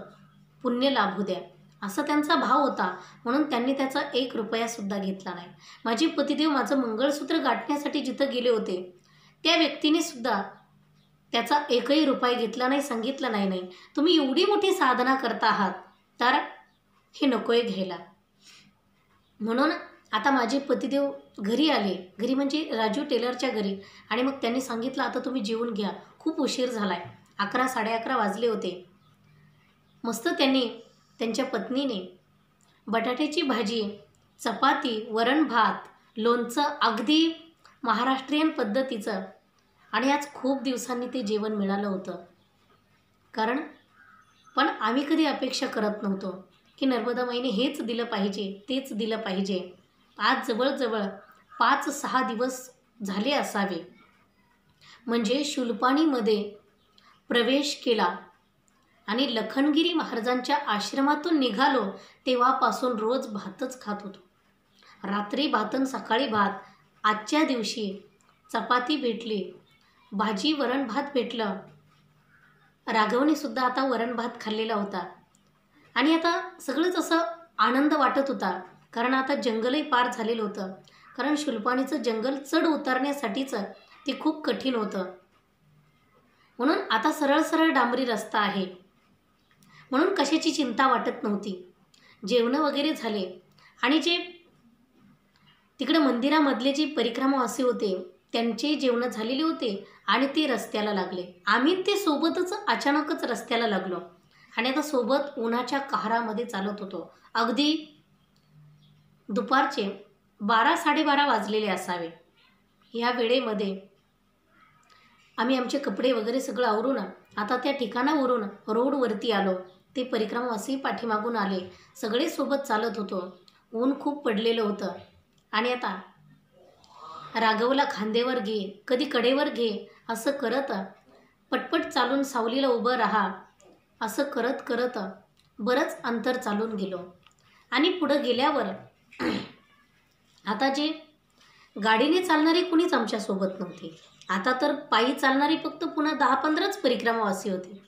पुण्य लाभू द्या, असा त्यांचा भाव होता. म्हणून त्यांनी त्याचा 1 रुपयासुद्धा घेतला नाही. माझे पतिदेव माझं मंगळसूत्र गाठण्यासाठी जिथं गेले होते त्या व्यक्तीने सुद्धा त्याचा एकही रुपया घेतला नाही. सांगितलं, नाही तुम्ही एवढी मोठी साधना करता आहात तर हे नकोय घ्यायला. म्हणून आता माझे पतिदेव घरी आले, घरी म्हणजे राजू टेलरच्या घरी, आणि मग त्यांनी सांगितलं, आता तुम्ही जेवून घ्या, खूप उशीर झाला आहे. 11 11:30 वाजले होते. मस्त त्यांनी त्यांच्या पत्नीने बटाट्याची भाजी, चपाती, वरण भात, लोणचं, अगदी महाराष्ट्रीयन पद्धतीचं, आणि आज खूप दिवसांनी ते जेवण मिळालं होतं. पण आम्ही कधी अपेक्षा करत नव्हतो की नर्मदा माईने हेच दिलं पाहिजे, तेच दिलं पाहिजे. आज जवळजवळ 5-6 दिवस झाले असावे म्हणजे शूलपाणीमध्ये प्रवेश केला आणि लखनगिरी महाराजांच्या आश्रमातून निघालो तेव्हापासून रोज भातच खात होतो. रात्री भात आणि सकाळी भात. आजच्या दिवशी चपाती भेटली, भाजी वरण भात भेटलं. राघवने सुद्धा आता वरण भात खाल्लेला होता आणि आता सगळंच असं आनंद वाटत होता, कारण आता जंगलही पार झालेलं होतं. कारण शूलपाणीचं जंगल चढ उतरण्यासाठीच ते खूप कठीण होतं. म्हणून आता सरळ सरळ डांबरी रस्ता आहे, म्हणून कशाची चिंता वाटत नव्हती. जेवणं वगैरे झाले आणि जे तिकडे मंदिरामधले जे परिक्रमावासी होते त्यांचे जेवणं झालेले होते आणि ते रस्त्याला लागले. आम्ही ते सोबतच अचानकच रस्त्याला लागलो आणि आता सोबत उन्हाच्या कहारामध्ये चालत होतो. अगदी दुपारचे 12-12:30 वाजलेले असावे. ह्या वेळेमध्ये आम्ही आमचे कपडे वगैरे सगळं आवरून आता त्या ठिकाणावरून रोडवरती आलो. ते परिक्रमावासी पाठीमागून आले, सगळे सोबत चालत होतो. ऊन खूप पडलेलं होतं आणि आता राघवला खांदेवर घे, कधी कडेवर घे, असं करत पटपट चालून सावलीला उभं राहा, असं करत करत बरंच अंतर चालून गेलो. आणि पुढं गेल्यावर आता जे गाडीने चालणारे कुणीच आमच्यासोबत नव्हते. आता तर पायी चालणारे फक्त पुन्हा 10-15च परिक्रमावासी होते.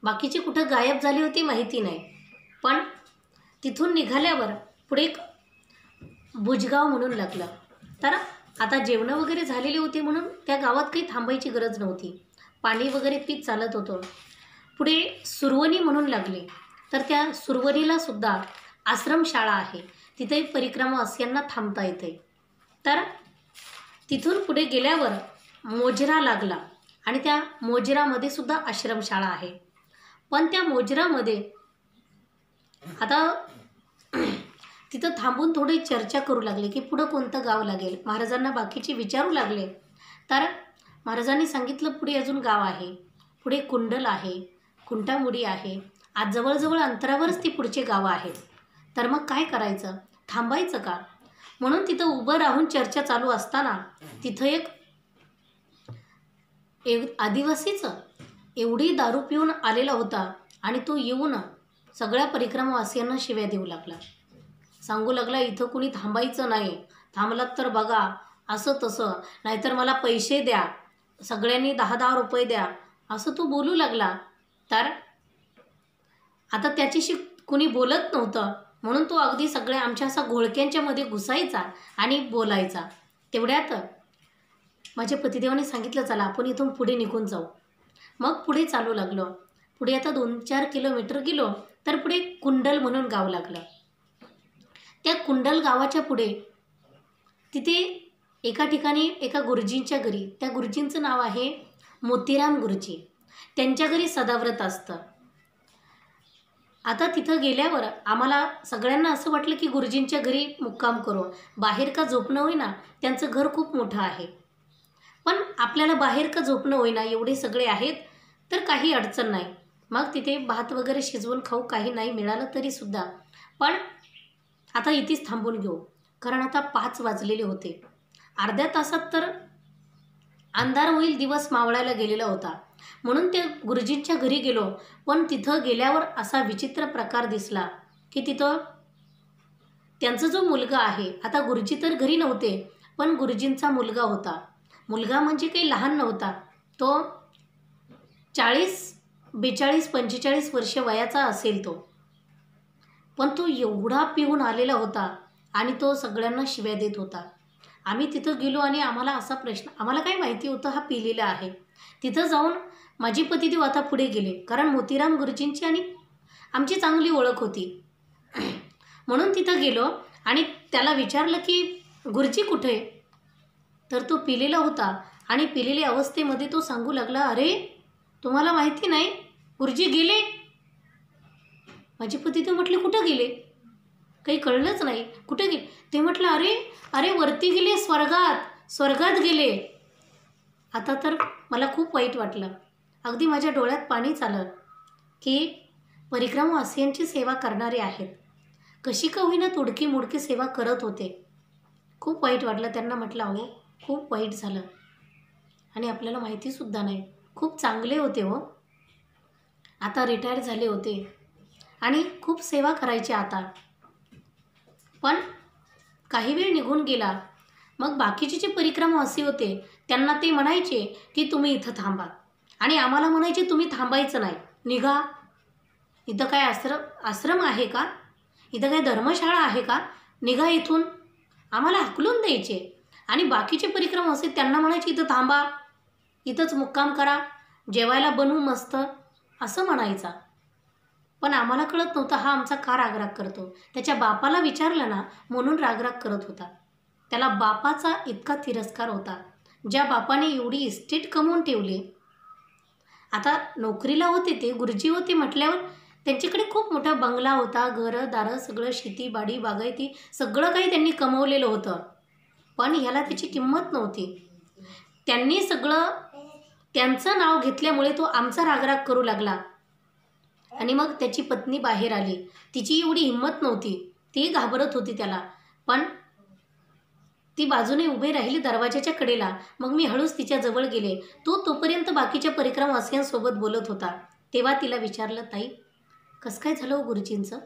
बाकीचे कुठं गायब झाले होते माहिती नाही. पण तिथून निघाल्यावर पुढे एक भुजगाव म्हणून लागलं. तर आता जेवणं वगैरे झालेले होते म्हणून त्या गावात काही थांबायची गरज नव्हती. पाणी वगैरे पीत चालत होतो. पुढे सुरवणी म्हणून लागले. तर त्या सुरवणीला सुद्धा आश्रमशाळा आहे, तिथे परिक्रमावासियांना थांबता येते. तर तिथून पुढे गेल्यावर मोजरा लागला आणि त्या मोजरामध्ये सुद्धा आश्रमशाळा आहे. पण त्या मोजरामध्ये आता तिथं थांबून थोडी चर्चा करू लागले की पुढं कोणतं गाव लागेल. महाराजांना बाकीचे विचारू लागले. तर महाराजांनी सांगितलं पुढे अजून गाव आहे, पुढे कुंडल आहे, खुंटामुडी आहे. आज जवळजवळ अंतरावरच ती पुढचे गावं आहेत. तर मग काय करायचं, थांबायचं का? म्हणून तिथं उभं राहून चर्चा चालू असताना तिथं एक आदिवासीच एवढी दारू पिऊन आलेला होता आणि तो येऊन सगळ्या परिक्रमावासियांना शिव्या देऊ लागला. सांगू लागला, इथं कुणी थांबायचं नाही, थांबलात तर बघा, असं तसं, नाहीतर मला पैसे द्या, सगळ्यांनी 10-10 रुपये द्या, असं तो बोलू लागला. तर आता त्याच्याशी कुणी बोलत नव्हतं, म्हणून तो अगदी सगळ्या आमच्या असा घोळक्यांच्या मध्ये घुसायचा आणि बोलायचा. तेवढ्यात माझ्या पतिदेवाने सांगितलं, चला आपण इथून पुढे निघून जाऊ. मग पुढे चालू लागलो. पुढे आता 2-4 किलोमीटर गेलो तर पुढे कुंडल म्हणून गाव लागलं. त्या कुंडल गावाच्या पुढे तिथे एका ठिकाणी एका गुरुजींच्या घरी, त्या गुरुजींचं नाव आहे मोतीराम गुरुजी. त्यांच्या घरी सदाव्रत असतं. आता तिथं गेल्यावर आम्हाला सगळ्यांना असं वाटलं की गुरुजींच्या घरी मुक्काम करू. बाहेर का झोपणं होईना, त्यांचं घर खूप मोठं आहे, पण आपल्याला बाहेर का झोपणं होईना, एवढे सगळे आहेत तर काही अडचण नाही. मग तिथे भात वगैरे शिजवून खाऊ, काही नाही मिळालं तरीसुद्धा पण आता इथेच थांबून घेऊ, कारण आता 5 वाजलेले होते. अर्ध्या तासात तर अंधार होईल, दिवस मावळायला गेलेला होता. म्हणून त्या गुरुजींच्या घरी गेलो. पण तिथं गेल्यावर असा विचित्र प्रकार दिसला की तिथं त्यांचा जो मुलगा आहे, आता गुरुजी तर घरी नव्हते, पण गुरुजींचा मुलगा होता. मुलगा म्हणजे काही लहान नव्हता, तो 40, 42, 45 वर्ष वयाचा असेल तो. पण तो एवढा पिऊन आलेला होता आणि तो सगळ्यांना शिव्या देत होता. आम्ही तिथं गेलो आणि आम्हाला असा प्रश्न, आम्हाला काय माहिती होतं हा पिलेला आहे. तिथं जाऊन माझी पतिदेव आता पुढे गेले, कारण मोतीराम गुरुजींची आणि आमची चांगली ओळख होती. म्हणून तिथं गेलो आणि त्याला विचारलं की गुरुजी कुठे? तर तो पिलेला होता आणि पिलेल्या अवस्थेमध्ये तो सांगू लागला, अरे तुम्हाला माहिती नाही, गुरुजी गेले. माझी पतिदेव म्हटले, कुठं गेले? काही कळलंच नाही, कुठे गेले? ते म्हटलं, अरे अरे वरती गेले, स्वर्गात गेले. आता तर मला खूप वाईट वाटलं, अगदी माझ्या डोळ्यात पाणीच आलं की परिक्रमावासियांची सेवा करणारे आहेत, कशी का होईना तुडकी मुडकी सेवा करत होते. खूप वाईट वाटलं. त्यांना म्हटलं, अहो खूप वाईट झालं आणि आपल्याला माहितीसुद्धा नाही. खूप चांगले होते हो, आता रिटायर झाले होते आणि खूप सेवा करायची आता. पण काही वेळ निघून गेला. मग बाकीचे जे परिक्रमावासी होते त्यांना ते म्हणायचे की तुम्ही इथं थांबा आणि आम्हाला म्हणायचे तुम्ही थांबायचं नाही, निघा. इथं काय आश्रम आहे का? इथं काय धर्मशाळा आहे का? निघा इथून. आम्हाला हाकलून द्यायचे. आणि बाकीचे परिक्रमावासी त्यांना म्हणायचे इथं थांबा, इथंच मुक्काम करा, जेवायला बनवू मस्त, असं म्हणायचा. पण आम्हाला कळत नव्हतं हा आमचा का रागराग करतो. त्याच्या बापाला विचारलं ना, म्हणून रागराग करत होता. त्याला बापाचा इतका तिरस्कार होता. ज्या बापाने एवढी इस्टेट कमवून ठेवली, आता नोकरीला होते, ते गुरुजी होते म्हटल्यावर त्यांच्याकडे खूप मोठा बंगला होता, घरं दारं सगळं, शेती बाडी बागायती सगळं काही त्यांनी कमवलेलं होतं. पण ह्याला त्याची किंमत नव्हती. त्यांनी सगळं त्यांचं नाव घेतल्यामुळे तो आमचा रागराग करू लागला. आणि मग त्याची पत्नी बाहेर आली. तिची एवढी हिंमत नव्हती, ती घाबरत होती त्याला, पण ती बाजूने उभे राहिली दरवाजाच्या कडेला. मग मी हळूच तिच्या जवळ गेले. तो तोपर्यंत बाकीच्या परिक्रमावासियांसोबत बोलत होता. तेव्हा तिला विचारलं, ताई कसं काय झालं हो गुरुजींचं?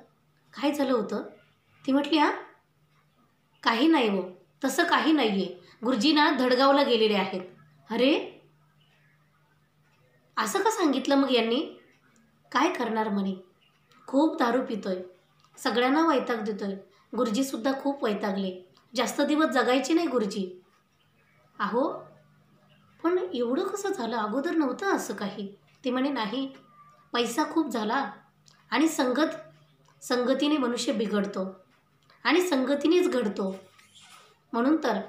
काय झालं होतं? ती म्हटली, हां काही नाही हो, तसं काही नाही आहे, गुरुजींना धडगावला गेलेले आहेत. अरे असं का सांगितलं मग यांनी? काय करणार म्हणे, खूप दारू पितोय, सगळ्यांना वैताग देतोय. गुरुजीसुद्धा खूप वैतागले, जास्त दिवस जगायचे नाही गुरुजी. अहो पण एवढं कसं झालं, अगोदर नव्हतं असं काही. ते म्हणे नाही, पैसा खूप झाला आणि संगतीने मनुष्य बिघडतो आणि संगतीनेच घडतो. म्हणून तर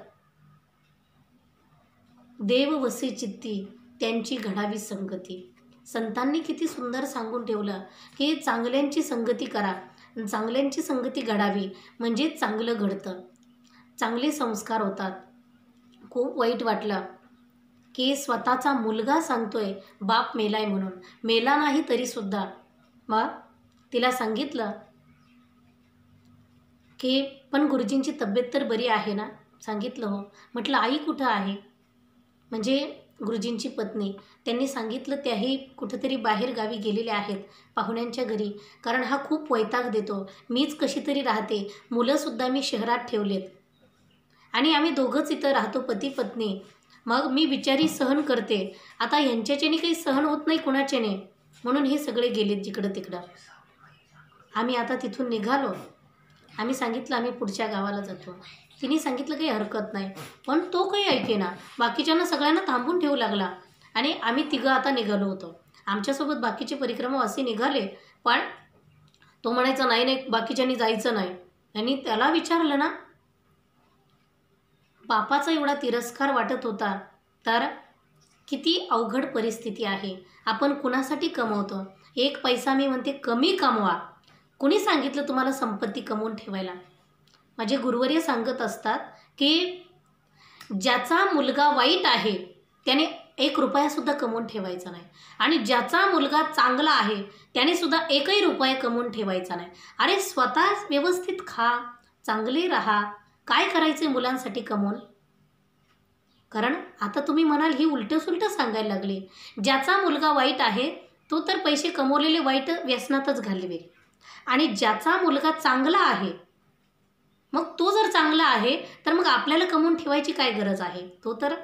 देव वसे चित्ती त्यांची घडावी संगती. संतांनी किती सुंदर सांगून ठेवलं की चांगल्यांची संगती करा, चांगल्यांची संगती घडावी, म्हणजे चांगलं घडतं, चांगले संस्कार होतात. खूप वाईट वाटलं की स्वतःचा मुलगा सांगतोय बाप मेलाय म्हणून. मेला नाही तरीसुद्धा. मग तिला सांगितलं की पण गुरुजींची तब्येत तर बरी आहे ना? सांगितलं हो. म्हटलं आई कुठं आहे? म्हणजे गुरुजींची पत्नी. त्यांनी सांगितलं त्याही कुठंतरी बाहेर गावी गेलेले आहेत पाहुण्यांच्या घरी, कारण हा खूप वैताग देतो, मीच कशी तरी राहते, मुलंसुद्धा मी शहरात ठेवलेत. आणि आम्ही दोघंच इथं राहतो, पती पत्नी. मग मी बिचारी सहन करते. आता ह्यांच्याच्याने काही सहन होत नाही कुणाच्याने, म्हणून हे सगळे गेलेत जिकडं तिकडं. आम्ही आता तिथून निघालो. आम्ही सांगितलं आम्ही पुढच्या गावाला जातो. तिने सांगितलं काही हरकत नाही, पण तो काही ऐकेना. बाकीच्यांना सगळ्यांना थांबून ठेवू लागला आणि आम्ही तिघं आता निघालो होतो. आमच्यासोबत बाकीचे परिक्रमावासी निघाले, पण तो म्हणायचा नाही नाही बाकीच्यांनी जायचं नाही. आणि त्याला विचारलं ना, बापाचा एवढा तिरस्कार वाटत होता. तर किती अवघड परिस्थिती आहे. आपण कुणासाठी कमवतो? एक पैसा मी म्हणते कमी कमवा. कुणी सांगितलं तुम्हाला संपत्ती कमवून ठेवायला? माझे गुरुवर्य सांगत असतात की ज्याचा मुलगा वाईट आहे त्याने 1 रुपयासुद्धा कमवून ठेवायचा नाही, आणि ज्याचा मुलगा चांगला आहे त्याने सुद्धा 1ही रुपया कमवून ठेवायचा नाही. अरे स्वतः व्यवस्थित खा, चांगले राहा. काय करायचे मुलांसाठी कमवून? कारण आता तुम्ही म्हणाल ही उलटं सुलटं सांगायला लागली. ज्याचा मुलगा वाईट आहे तो तर पैसे कमवलेले वाईट व्यसनातच घालवेल, आणि ज्याचा मुलगा चांगला आहे, मग तो जर चांगला आहे तर मग आपल्याला कमवून ठेवायची काय गरज आहे? तो तर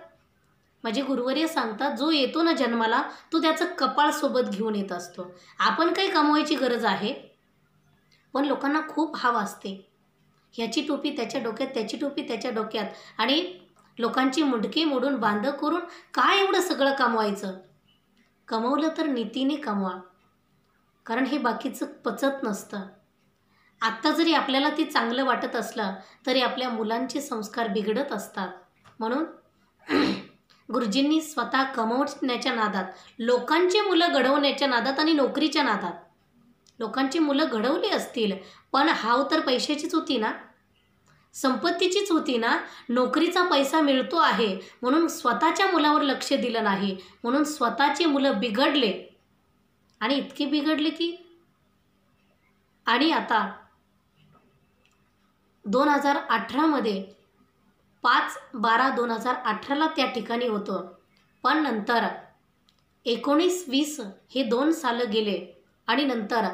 माझे गुरुवर्य सांगतात, जो येतो ना जन्माला तो त्याचं कपाळ सोबत घेऊन येत असतो. आपण काही कमवायची गरज आहे, पण लोकांना खूप हाव असते. ह्याची टोपी त्याच्या डोक्यात, त्याची टोपी त्याच्या डोक्यात, आणि लोकांची मुंडके मोडून बांध करून काय एवढं सगळं कमवायचं? कमवलं तर नीतीने कमवा, कारण हे बाकीचं पचत नसतं. आत्ता जरी आपल्याला ते चांगलं वाटत असलं तरी आपल्या मुलांचे संस्कार बिघडत असतात. म्हणून गुरुजींनी स्वतः कमवण्याच्या नादात, लोकांची मुलं घडवण्याच्या नादात आणि नोकरीच्या नादात, लोकांची मुलं घडवली असतील पण हाव तर पैशाचीच होती ना, संपत्तीचीच होती ना. नोकरीचा पैसा मिळतो आहे म्हणून स्वतःच्या मुलावर लक्ष दिलं नाही, म्हणून स्वतःची मुलं बिघडले. आणि इतकी बिघडले की, आणि आता 2018मध्ये 5/12/2018ला त्या ठिकाणी होतं. पण नंतर 19-20 हे 2 सालं गेले, आणि नंतर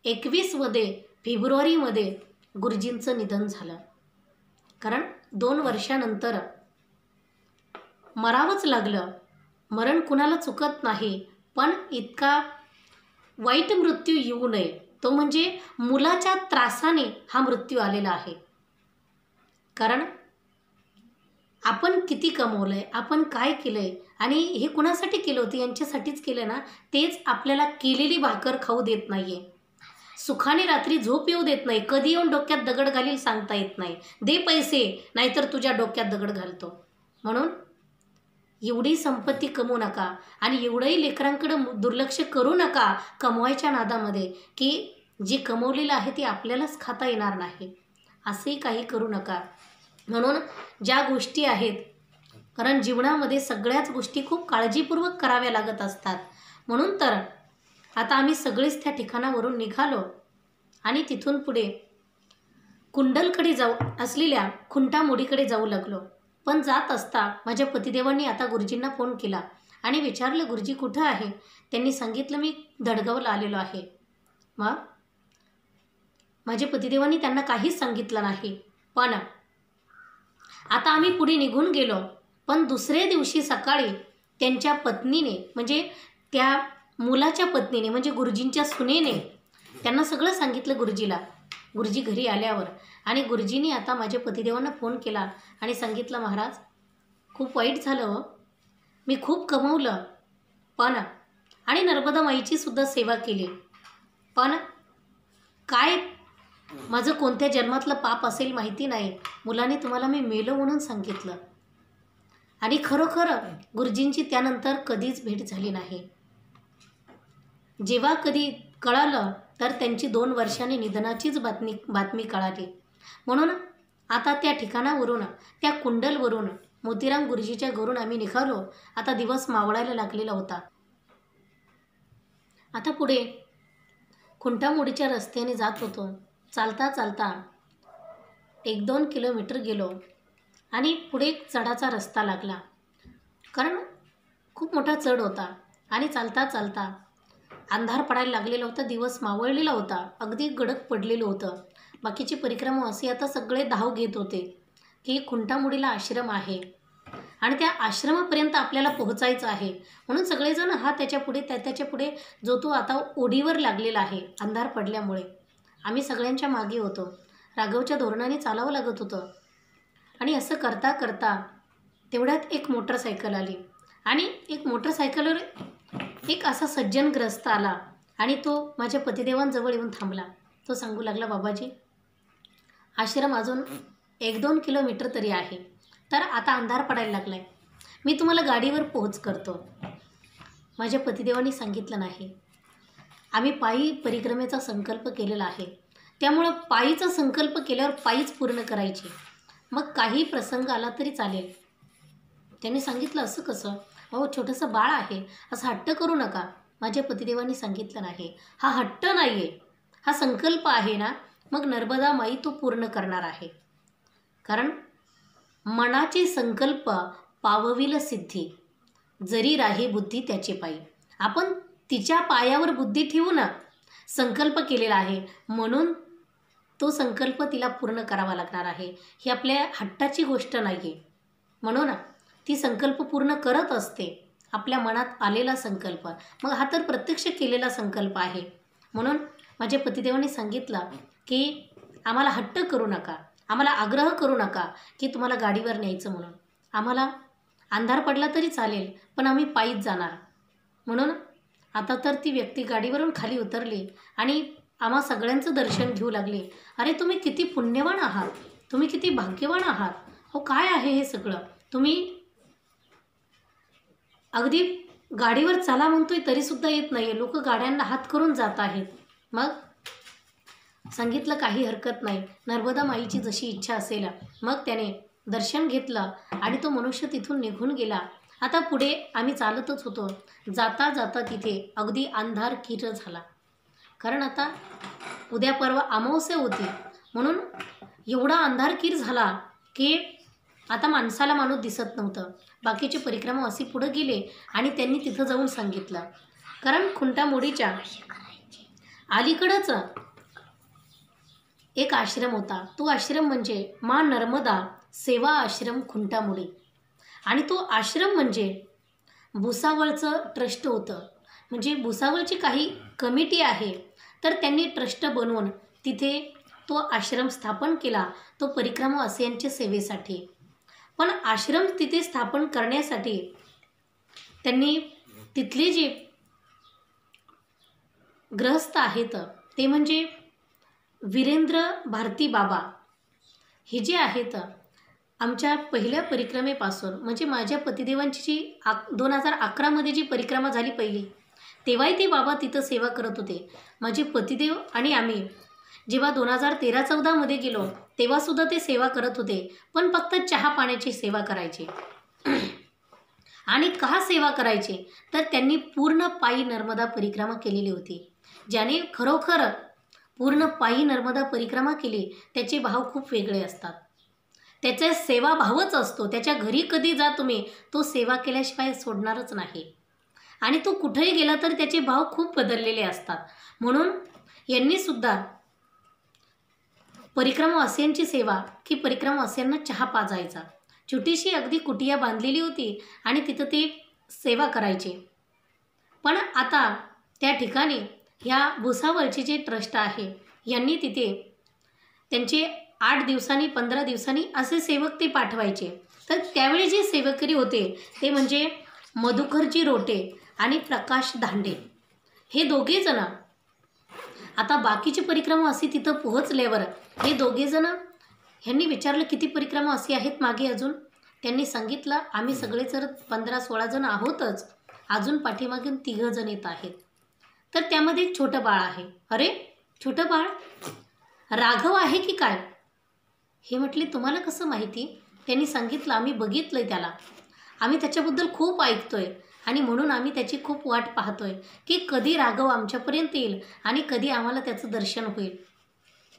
21मध्ये फेब्रुवारीमध्ये गुरुजींचं निधन झालं. कारण 2 वर्षानंतर मरावंच लागलं. मरण कुणाला चुकत नाही, पण इतका वाईट मृत्यू येऊ नये, तो म्हणजे मुलाच्या त्रासाने हा मृत्यू आलेला आहे. कारण आपण किती कमवलंय, आपण काय केलंय, आणि हे कुणासाठी केलं होतं? यांच्यासाठीच केलं ना. तेच आपल्याला केलेली भाकर खाऊ देत नाहीये, सुखाने रात्री झोप येऊ देत नाही, कधी येऊन डोक्यात दगड घालील सांगता येत नाही. दे पैसे, नाहीतर तुझ्या डोक्यात दगड घालतो. म्हणून एवढी संपत्ती कमवू नका, आणि एवढंही लेकरांकडे दुर्लक्ष करू नका कमवायच्या नादामध्ये, की जे कमवलेलं आहे ते आपल्यालाच खाता येणार नाही. असंही काही करू नका. म्हणून ज्या गोष्टी आहेत, कारण जीवनामध्ये सगळ्याच गोष्टी खूप काळजीपूर्वक कराव्या लागत असतात. म्हणून तर आता आम्ही सगळेच त्या ठिकाणावरून निघालो, आणि तिथून पुढे कुंडलकडे जाऊ असलेल्या खुंटामोडीकडे जाऊ लागलो. पण जात असता माझ्या पतिदेवांनी आता गुरुजींना फोन केला आणि विचारलं, गुरुजी कुठं आहे? त्यांनी सांगितलं, मी दडगावला आलेलो आहे. मग माझे पतिदेवांनी त्यांना काहीच सांगितलं नाही. पण आता आम्ही पुढे निघून गेलो. पण दुसऱ्या दिवशी सकाळी त्यांच्या पत्नीने, म्हणजे त्या मुलाच्या पत्नीने, म्हणजे गुरुजींच्या सुनेने त्यांना सगळं सांगितलं गुरुजीला. गुरुजी घरी आल्यावर, आणि गुरुजींनी आता माझ्या पतिदेवांना फोन केला आणि सांगितलं, महाराज खूप वाईट झालं हो, मी खूप कमवलं पण, आणि नर्मदा माईची सुद्धा सेवा केली, पण काय माझं कोणत्या जन्मातलं पाप असेल माहिती नाही, मुलाने तुम्हाला मी मेलो म्हणून सांगितलं. आणि खरोखर गुरुजींची त्यानंतर कधीच भेट झाली नाही. जेव्हा कधी कळालं तर त्यांची 2 वर्षांनी निधनाचीच बातमी कळाली. म्हणून आता त्या ठिकाणावरून, त्या कुंडलवरून, मोतीराम गुरुजीच्या घरून आम्ही निघालो. आता दिवस मावळायला लागलेला होता. आता पुढे खुंटामोडीच्या रस्त्याने जात होतो. चालता चालता 1-2 किलोमीटर गेलो, आणि पुढे चढाचा रस्ता लागला, कारण खूप मोठा चढ होता. आणि चालता चालता अंधार पडायला लागलेला होता, दिवस मावळलेला होता, अगदी गडद पडलेलं होतं. बाकीचे परिक्रमावासी आता सगळे धाव घेत होते. की खुंटामुडीला आश्रम आहे आणि त्या आश्रमापर्यंत आपल्याला पोहोचायचं आहे. म्हणून सगळेजण हा त्याच्या पुढे जो तो आता ओढीवर लागलेला आहे अंधार पडल्यामुळे. आम्ही सगळ्यांच्या मागे होतो. राघवच्या धोरणाने चालावं लागत होतं. आणि असं करता करता तेवढ्यात एक मोटरसायकल आली आणि एक मोटरसायकलवर एक असा सज्जनग्रस्त आला आणि तो माझ्या पतिदेवांजवळ येऊन थांबला. तो सांगू लागला, बाबाजी, आश्रम अजून 1-2 किलोमीटर तरी आहे, तर आता अंधार पडायला लागलाय, मी तुम्हाला गाडीवर पोहोच करतो. माझ्या पतिदेवांनी सांगितलं नाही, आम्ही पायी परिक्रमेचा संकल्प केलेला आहे, त्यामुळं पायीचा संकल्प केल्यावर पायीच पूर्ण करायची, मग काही प्रसंग आला तरी चालेल. त्यांनी सांगितलं, असं कसं? अहो, छोटंसं बाळ आहे, असं हट्ट करू नका. माझ्या पतिदेवांनी सांगितलं नाही, हा हट्ट नाही आहे, हा संकल्प आहे ना, मग नर्मदा माई तो पूर्ण करणार आहे. कारण मनाचे संकल्प पावविल सिद्धी, जरी राही बुद्धी त्याचे पायी. आपण तिच्या पायावर बुद्धी ठेवू ना, संकल्प केलेला आहे, म्हणून तो संकल्प तिला पूर्ण करावा लागणार आहे. ही आपल्या हट्टाची गोष्ट नाही आहे. म्हणून ती संकल्प पूर्ण करत असते, आपल्या मनात आलेला संकल्प. मग हा तर प्रत्यक्ष केलेला संकल्प आहे. म्हणून माझ्या पतिदेवांनी सांगितलं की आम्हाला हट्ट करू नका, आम्हाला आग्रह करू नका की तुम्हाला गाडीवर न्यायचं म्हणून. आम्हाला अंधार पडला तरी चालेल, पण आम्ही पायीच जाणार. म्हणून आता तर ती व्यक्ती गाडीवरून खाली उतरली आणि आम्हा सगळ्यांचं दर्शन घेऊ लागले. अरे, तुम्ही किती पुण्यवान आहात, तुम्ही किती भाग्यवान आहात. हो, काय आहे हे सगळं? तुम्ही अगदी गाडीवर चला म्हणतोय तरीसुद्धा येत नाही, लोक गाड्यांना हात करून जात आहेत. मग सांगितलं, काही हरकत नाही, नर्मदा माईची जशी इच्छा असेल. मग त्याने दर्शन घेतलं आणि तो मनुष्य तिथून निघून गेला. आता पुढे आम्ही चालतच होतो. जाता जाता तिथे अगदी अंधारकीर झाला. कारण आता उद्या परवा अमावस्या होती, म्हणून एवढा अंधारकीर झाला की आता माणसाला माणूस दिसत नव्हतं. बाकीचे परिक्रमावासी पुढे गेले आणि त्यांनी तिथं जाऊन सांगितलं. कारण खुंटामुडीच्या अलीकडंच एक आश्रम होता. तो आश्रम म्हणजे मा नर्मदा सेवा आश्रम खुंटामुडी. आणि तो आश्रम म्हणजे भुसावळचं ट्रस्ट होतं. म्हणजे भुसावळची काही कमिटी आहे, तर त्यांनी ट्रस्ट बनवून तिथे तो आश्रम स्थापन केला, तो परिक्रमावासियांच्या सेवेसाठी. पण आश्रम तिथे स्थापन करण्यासाठी त्यांनी तिथले जे गृहस्थ आहेत, ते म्हणजे वीरेंद्र भारती बाबा, हे जे आहेत, आमच्या पहिल्या परिक्रमेपासून, म्हणजे माझ्या पतिदेवांची जी 2011मध्ये जी परिक्रमा झाली पहिली, तेव्हाही ते बाबा तिथं सेवा करत होते. माझे पतिदेव आणि आम्ही जेव्हा 2013-14मध्ये गेलो, तेव्हासुद्धा ते सेवा करत होते, पण फक्त चहा पाण्याची सेवा करायचे. आणि का सेवा करायचे? तर त्यांनी पूर्ण पायी नर्मदा परिक्रमा केलेली होती. ज्याने खरोखर पूर्ण पायी नर्मदा परिक्रमा केली, त्याचे भाव खूप वेगळे असतात. त्याचा सेवाभावच असतो. त्याच्या घरी कधी जा तुम्ही, तो सेवा केल्याशिवाय सोडणारच नाही. आणि तो कुठेही गेला तर त्याचे भाव खूप बदललेले असतात. म्हणून यांनी सुद्धा परिक्रमावासियांची सेवा, की परिक्रमावासियांना चहा पाजायचा, छोटीशी अगदी कुटिया बांधलेली होती आणि तिथं ते सेवा करायचे. पण आता त्या ठिकाणी ह्या भुसावळचे जे ट्रस्ट आहे, यांनी तिथे त्यांचे 8 दिवसांनी 15 दिवसांनी असे सेवक ते पाठवायचे. तर त्यावेळी जे सेवकरी होते ते म्हणजे मधुकरजी रोटे आणि प्रकाश दांडे, हे दोघे जण. आता बाकीचे परिक्रमावासी तिथं पोहोचल्यावर हे दोघे जण, ह्यांनी विचारलं, किती परिक्रमावासी आहेत मागे अजून? त्यांनी सांगितलं, आम्ही सगळे जर 15-16 जण आहोतच, अजून पाठीमागून 3 जण येत आहेत. तर त्यामध्ये एक छोटं बाळ आहे. अरे, छोटं बाळ राघव आहे की काय? हे म्हटले, तुम्हाला कसं माहिती? त्यांनी सांगितलं, आम्ही बघितलंय त्याला, आम्ही त्याच्याबद्दल खूप ऐकतोय आणि म्हणून आम्ही त्याची खूप वाट पाहतोय की कधी राघव आमच्यापर्यंत येईल आणि कधी आम्हाला त्याचं दर्शन होईल.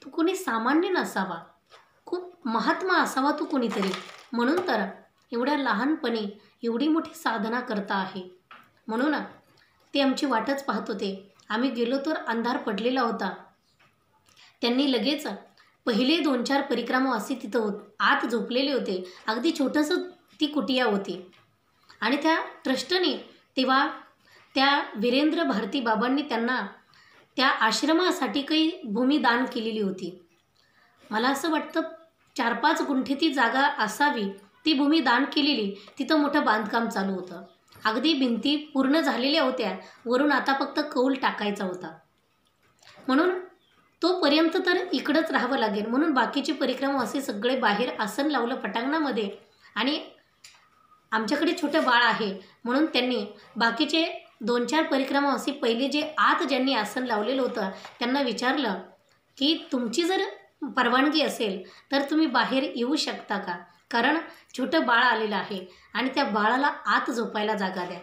तू कोणी सामान्य नसावा, खूप महात्मा असावा तू कोणीतरी, म्हणून तर एवढ्या लहानपणी एवढी मोठी साधना करता आहे. म्हणून ते आमची वाटच पाहत होते. आम्ही गेलो तर अंधार पडलेला होता. त्यांनी लगेच पहिले 2-4 परिक्रमावासी तिथं आत झोपलेले होते. अगदी छोटंसं ती कुटिया होती. आणि त्या ट्रस्टने तेव्हा त्या वीरेंद्र भारती बाबांनी त्यांना त्या आश्रमासाठी काही भूमी दान केलेली होती. मला असं वाटतं 4-5 गुंठे ती जागा असावी. ती भूमी दान केलेली. तिथं मोठं बांधकाम चालू होतं. अगदी भिंती पूर्ण झालेल्या होत्या. वरून आता फक्त कौल टाकायचा होता. म्हणून तोपर्यंत तर इकडंच राहावं लागेल. म्हणून बाकीचे परिक्रमावासी सगळे बाहेर आसन लावलं पटांगणामध्ये. आणि आमच्याकडे छोटं बाळ आहे म्हणून त्यांनी बाकीचे 2-4 परिक्रमावासी पहिले जे आत ज्यांनी आसन लावलेलं होतं त्यांना विचारलं की तुमची जर परवानगी असेल तर तुम्ही बाहेर येऊ शकता का, कारण छोटं बाळ आलेलं आहे आणि त्या बाळाला आत झोपायला जागा द्या.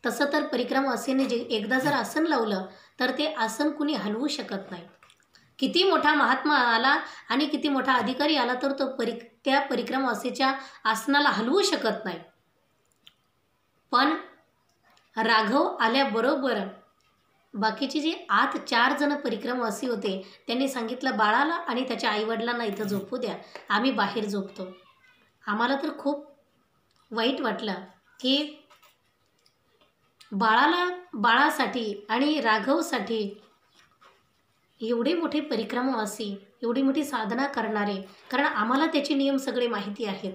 तसं तर परिक्रमावासीने जे एकदा जर आसन लावलं तर ते आसन कुणी हलवू शकत नाही. किती मोठा महात्मा आला आणि किती मोठा अधिकारी आला तर तो त्या परिक्रमावासीच्या आसनाला हलवू शकत नाही. पण राघव आल्याबरोबर बाकीचे जे आत 4 जण परिक्रमावासी होते त्यांनी सांगितलं बाळाला आणि त्याच्या आईवडिलांना इथं झोपू द्या, आम्ही बाहेर झोपतो. आम्हाला तर खूप वाईट वाटलं की बाळासाठी आणि राघवसाठी एवढे मोठे परिक्रमावासी, एवढी मोठी साधना करणारे, कारण आम्हाला त्याचे नियम सगळे माहिती आहेत.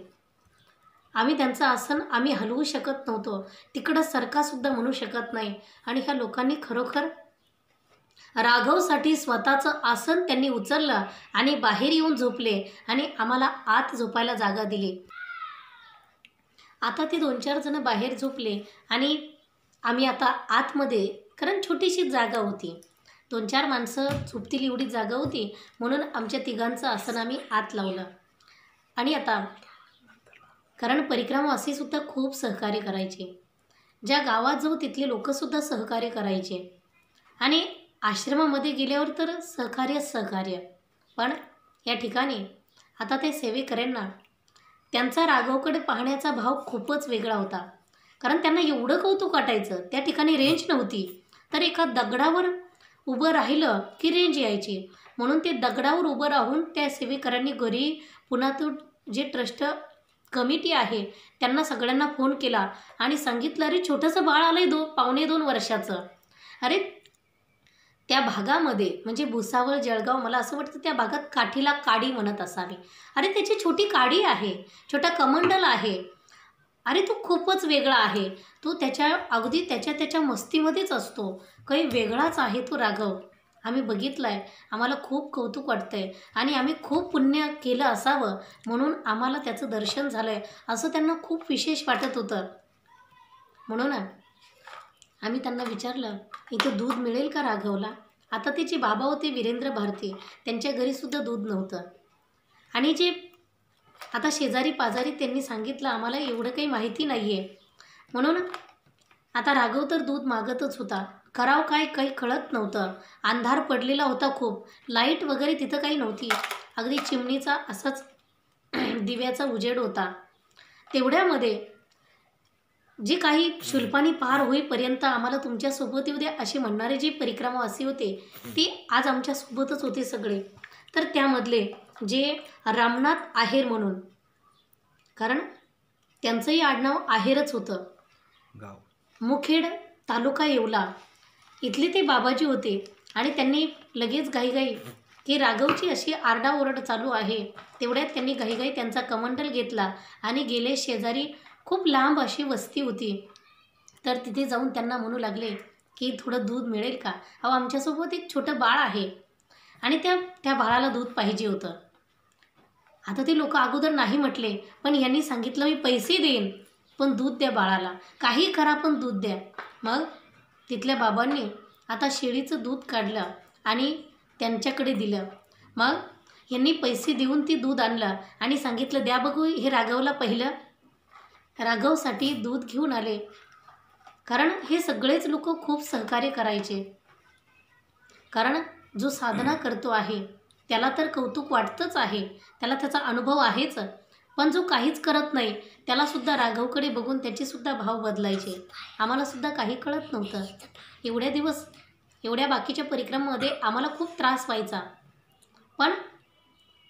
आम्ही त्यांचं आसन आम्ही हलवू शकत नव्हतो. तिकडं सरकासुद्धा म्हणू शकत नाही. आणि ह्या लोकांनी खरोखर राघवसाठी स्वतःचं आसन त्यांनी उचललं आणि बाहेर येऊन झोपले आणि आम्हाला आत झोपायला जागा दिली. आता ते 2-4 जण बाहेर झोपले आणि आम्ही आता आतमध्ये, कारण छोटीशी जागा होती, 2-4 माणसं झोपतील एवढी जागा होती, म्हणून आमच्या तिघांचं आसन आम्ही आत लावलं. आणि आता कारण परिक्रमावासीसुद्धा खूप सहकार्य करायचे. ज्या गावात जाऊ तिथले लोकंसुद्धा सहकार्य करायचे. आणि आश्रमामध्ये गेल्यावर तर सहकार्य. पण या ठिकाणी आता ते सेवेकऱ्यांना त्यांचा राघवकडे पाहण्याचा भाव खूपच वेगळा होता. कारण त्यांना एवढं कौतुक वाटायचं. त्या ठिकाणी रेंज नव्हती, तर एका दगडावर उभं राहिलं की रेंज यायची. म्हणून ते दगडावर उभं राहून त्या सेवेकऱ्यांनी घरी पुन्हा तो जे ट्रस्ट कमिटी आहे त्यांना सगळ्यांना फोन केला आणि सांगितलं अरे छोटंसं बाळ आलं आहे 2.25 वर्षाचं. अरे त्या भागामध्ये म्हणजे भुसावळ, जळगाव, मला असं वाटतं त्या भागात काठीला काडी म्हणत असावी. अरे त्याची छोटी काडी आहे, छोटा कमंडल आहे. अरे तो खूपच वेगळा आहे. तो अगदी त्याच्या मस्तीमध्येच असतो. काही वेगळाच आहे तो राघव. आम्ही बघितलं आहे. आम्हाला खूप कौतुक वाटतं आहे आणि आम्ही खूप पुण्य केलं असावं म्हणून आम्हाला त्याचं दर्शन झालं आहे असं त्यांना खूप विशेष वाटत होतं. म्हणून आम्ही त्यांना विचारलं इथं दूध मिळेल का राघवला. आता त्याचे बाबा होते वीरेंद्र भारती, त्यांच्या घरीसुद्धा दूध नव्हतं. आणि जे आता शेजारी पाजारी त्यांनी सांगितलं आम्हाला एवढं काही माहिती नाही आहे. म्हणून आता राघव तर दूध मागतच होता. करावं काय काही कळत नव्हतं. अंधार पडलेला होता खूप. लाईट वगैरे तिथं काही नव्हती. अगदी चिमणीचा असाच दिव्याचा उजेड होता. तेवढ्यामध्ये जे काही शुल्पानी पार होईपर्यंत आम्हाला तुमच्यासोबत येऊ द्या असे म्हणणारे जे परिक्रमावासी होते ते आज आमच्यासोबतच होते सगळे. तर त्यामधले जे रामनाथ आहेर म्हणून, कारण त्यांचंही आडनाव आहेरच होतं, मुखेड, तालुका येवला, इथले ते बाबाजी होते. आणि त्यांनी लगेच घाईघाई की राघवची अशी आरडाओरड चालू आहे तेवढ्यात त्यांनी घाईघाई त्यांचा कमंडल घेतला आणि गेले. शेजारी खूप लांब अशी वस्ती होती, तर तिथे जाऊन त्यांना म्हणू लागले की थोडं दूध मिळेल का. अहो आमच्यासोबत एक छोटं बाळ आहे आणि त्या बाळाला दूध पाहिजे होतं. आता ते लोक अगोदर नाही म्हटले, पण यांनी सांगितलं मी पैसे देईन पण दूध द्या बाळाला, काही करा पण दूध द्या. मग तिथल्या बाबांनी आता शेळीचं दूध काढलं आणि त्यांच्याकडे दिलं. मग यांनी पैसे देऊन ती दूध आणलं आणि सांगितलं द्या बघू हे राघवला पहिलं. राघवसाठी दूध घेऊन आले. कारण हे सगळेच लोक खूप सहकार्य करायचे. कारण जो साधना करतो आहे त्याला तर कौतुक वाटतंच आहे, त्याला त्याचा अनुभव आहेच. पण जो काहीच करत नाही त्यालासुद्धा राघवकडे बघून त्याचेसुद्धा भाव बदलायचे. आम्हालासुद्धा काही कळत नव्हतं. एवढ्या दिवस एवढ्या बाकीच्या परिक्रमामध्ये आम्हाला खूप त्रास व्हायचा. पण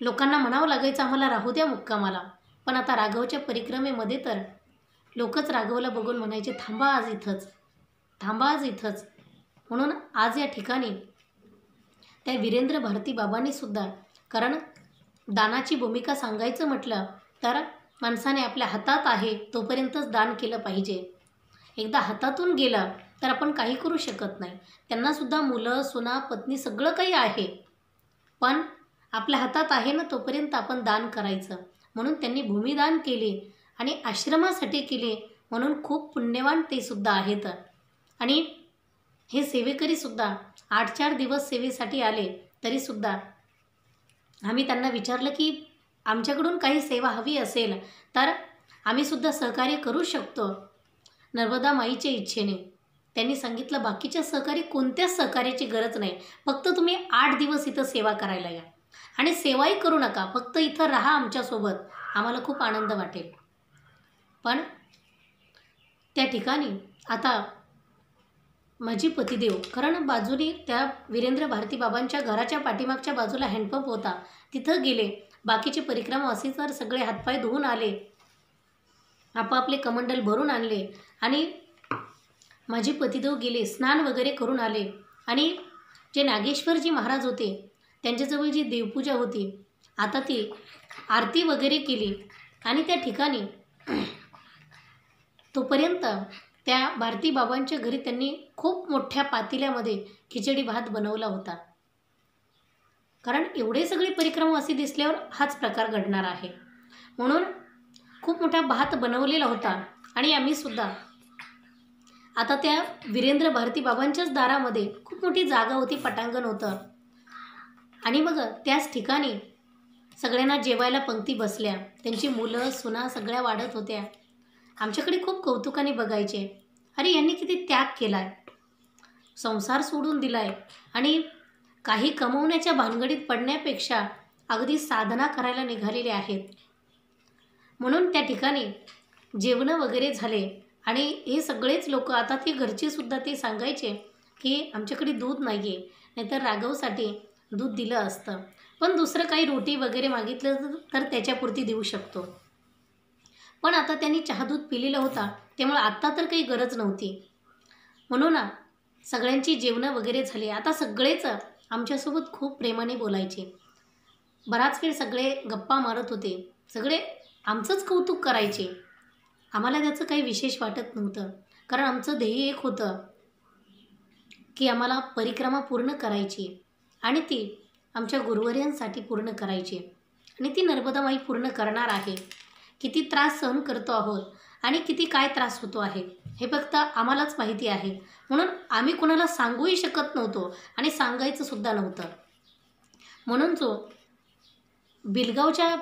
लोकांना म्हणावं लागायचं आम्हाला राहू द्या मुक्कामाला, पण आता राघवच्या परिक्रमेमध्ये तर लोकच राघवला बघून म्हणायचे थांबा आज इथंच, थांबा आज इथंच. म्हणून आज या ठिकाणी त्या वीरेंद्र भारती बाबांनी सुद्धा, कारण दानाची भूमिका सांगायचं म्हटलं तर माणसाने आपल्या हातात आहे तोपर्यंतच दान केलं पाहिजे. एकदा हातातून गेलं तर आपण काही करू शकत नाही. त्यांनासुद्धा मुलं सुना पत्नी सगळं काही आहे, पण आपल्या हातात आहे ना तोपर्यंत आपण दान करायचं. म्हणून त्यांनी भूमिदान केले आणि आश्रमासाठी केले, म्हणून खूप पुण्यवान ते सुद्धा आहेत. आणि हे सेवेकरीसुद्धा 8-4 दिवस सेवेसाठी आले तरीसुद्धा आम्ही त्यांना विचारलं की आमच्याकडून काही सेवा हवी असेल तर आम्हीसुद्धा सहकार्य करू शकतो नर्मदा माईच्या इच्छेने. त्यांनी सांगितलं बाकीच्या सहकारी कोणत्याच सहकार्याची गरज नाही, फक्त तुम्ही 8 दिवस इथं सेवा करायला या आणि सेवाही करू नका, फक्त इथं राहा आमच्यासोबत, आम्हाला खूप आनंद वाटेल. पण त्या ठिकाणी आता माझी पतिदेव, कारण बाजूने त्या वीरेंद्र भारती बाबांच्या घराच्या पाठीमागच्या बाजूला हँडपंप होता, तिथं गेले. बाकीचे परिक्रमावासी तर सगळे हातपाय धुवून आले, आपापले कमंडल भरून आणले आणि माझे पतिदेव गेले स्नान वगैरे करून आले. आणि जे नागेश्वरजी महाराज होते त्यांच्याजवळ जी देवपूजा होती आता ती आरती वगैरे केली आणि त्या ठिकाणी तोपर्यंत त्या भारती बाबांच्या घरी त्यांनी खूप मोठ्या पातेल्यामध्ये खिचडी भात बनवला होता. कारण एवढे सगळे परिक्रमावासी दिसल्यावर हाच प्रकार घडणार आहे, म्हणून खूप मोठा भात बनवलेला होता. आणि आम्हीसुद्धा आता त्या वीरेंद्र भारती बाबांच्याच दारामध्ये खूप मोठी जागा होती, पटांगण होतं. आणि मग त्याच ठिकाणी सगळ्यांना जेवायला पंक्ती बसल्या, त्यांची मुलं सुना सगळ्या वाढत होत्या. आमच्याकडे खूप कौतुकाने बघायचे, अरे यांनी किती त्याग केला आहे, संसार सोडून दिला आहे आणि काही कमवण्याच्या भानगडीत पडण्यापेक्षा अगदी साधना करायला निघालेले आहेत. म्हणून त्या ठिकाणी जेवणं वगैरे झाले आणि हे सगळेच लोक आता ते घरचेसुद्धा ते सांगायचे की आमच्याकडे दूध नाही आहे, नाहीतर राघवसाठी दूध दिलं असतं, पण दुसरं काही रोटी वगैरे मागितलं तर त्याच्यापुरती देऊ शकतो. पण आता त्यांनी चहा दूध पिलेला होता, त्यामुळे आत्ता तर काही गरज नव्हती. म्हणून सगळ्यांची जेवणं वगैरे झाली. आता सगळेच आमच्यासोबत खूप प्रेमाने बोलायचे, बराच वेळ सगळे गप्पा मारत होते, सगळे आमचंच कौतुक करायचे. आम्हाला त्याचं काही विशेष वाटत नव्हतं, कारण आमचं ध्येय एक होतं की आम्हाला परिक्रमा पूर्ण करायची आणि ती आमच्या गुरुवर्यांसाठी पूर्ण करायची आणि ती नर्मदामाई पूर्ण करणार आहे. किती त्रास सहन करतो आहोत आणि किती काय त्रास होतो आहे हे फक्त आम्हालाच माहिती आहे. म्हणून आम्ही कोणाला सांगूही शकत नव्हतो आणि सांगायचं सुद्धा नव्हतं. म्हणून जो बिलगावच्या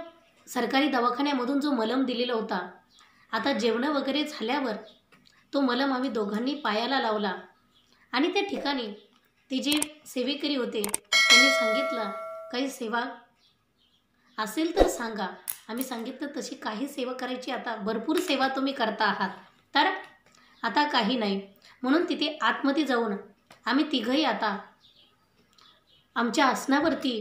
सरकारी दवाखान्यामधून जो मलम दिलेला होता, आता जेवणं वगैरे झाल्यावर तो मलम आम्ही दोघांनी पायाला लावला. आणि त्या ठिकाणी ते जे सेवेकरी होते त्यांनी सांगितलं काही सेवा असेल तर सांगा. आम्ही सांगितलं तशी काही सेवा करायची, आता भरपूर सेवा तुम्ही करता आहात, तर आता काही नाही. म्हणून तिथे आतमध्ये जाऊन आम्ही तिघंही आता आमच्या आसनावरती,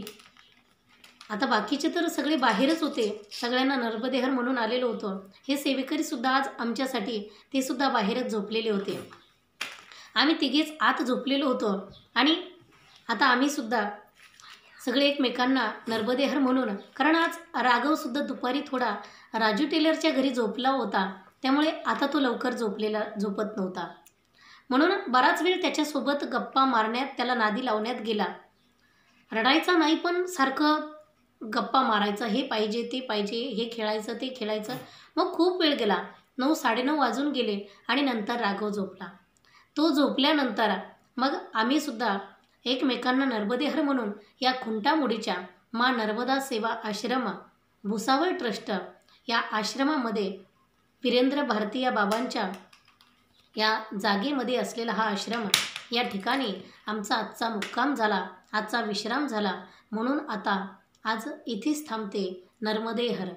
आता बाकीचे तर सगळे बाहेरच होते, सगळ्यांना नर्मदेहर म्हणून आलेलो होतो, हे सेवेकरीसुद्धा आज आमच्यासाठी ते सुद्धा बाहेरच झोपलेले होते. आम्ही तिघेच आत झोपलेलो होतो आणि आता आम्हीसुद्धा सगळे एकमेकांना नर्मदेहर म्हणून, कारण आज राघवसुद्धा दुपारी थोडा राजू टेलरच्या घरी झोपला होता, त्यामुळे आता तो लवकर झोपत नव्हता. म्हणून बराच वेळ त्याच्यासोबत गप्पा मारण्यात, त्याला नादी लावण्यात गेला. रडायचा नाही, पण सारखं गप्पा मारायचा, हे पाहिजे ते पाहिजे, हे खेळायचं ते खेळायचं. मग खूप वेळ गेला, 9-9:30 वाजून गेले आणि नंतर राघव झोपला. तो झोपल्यानंतर मग आम्हीसुद्धा एकमेकांना नर्मदेहर म्हणून या खुंटामुडीच्या मा नर्मदा सेवा आश्रम भुसावळ ट्रस्ट या आश्रमामध्ये वीरेंद्र भारती या बाबांच्या या जागेमध्ये असलेला हा आश्रम, या ठिकाणी आमचा आजचा मुक्काम झाला, आजचा विश्राम झाला. म्हणून आता आज इथेच थांबते. नर्मदेहर.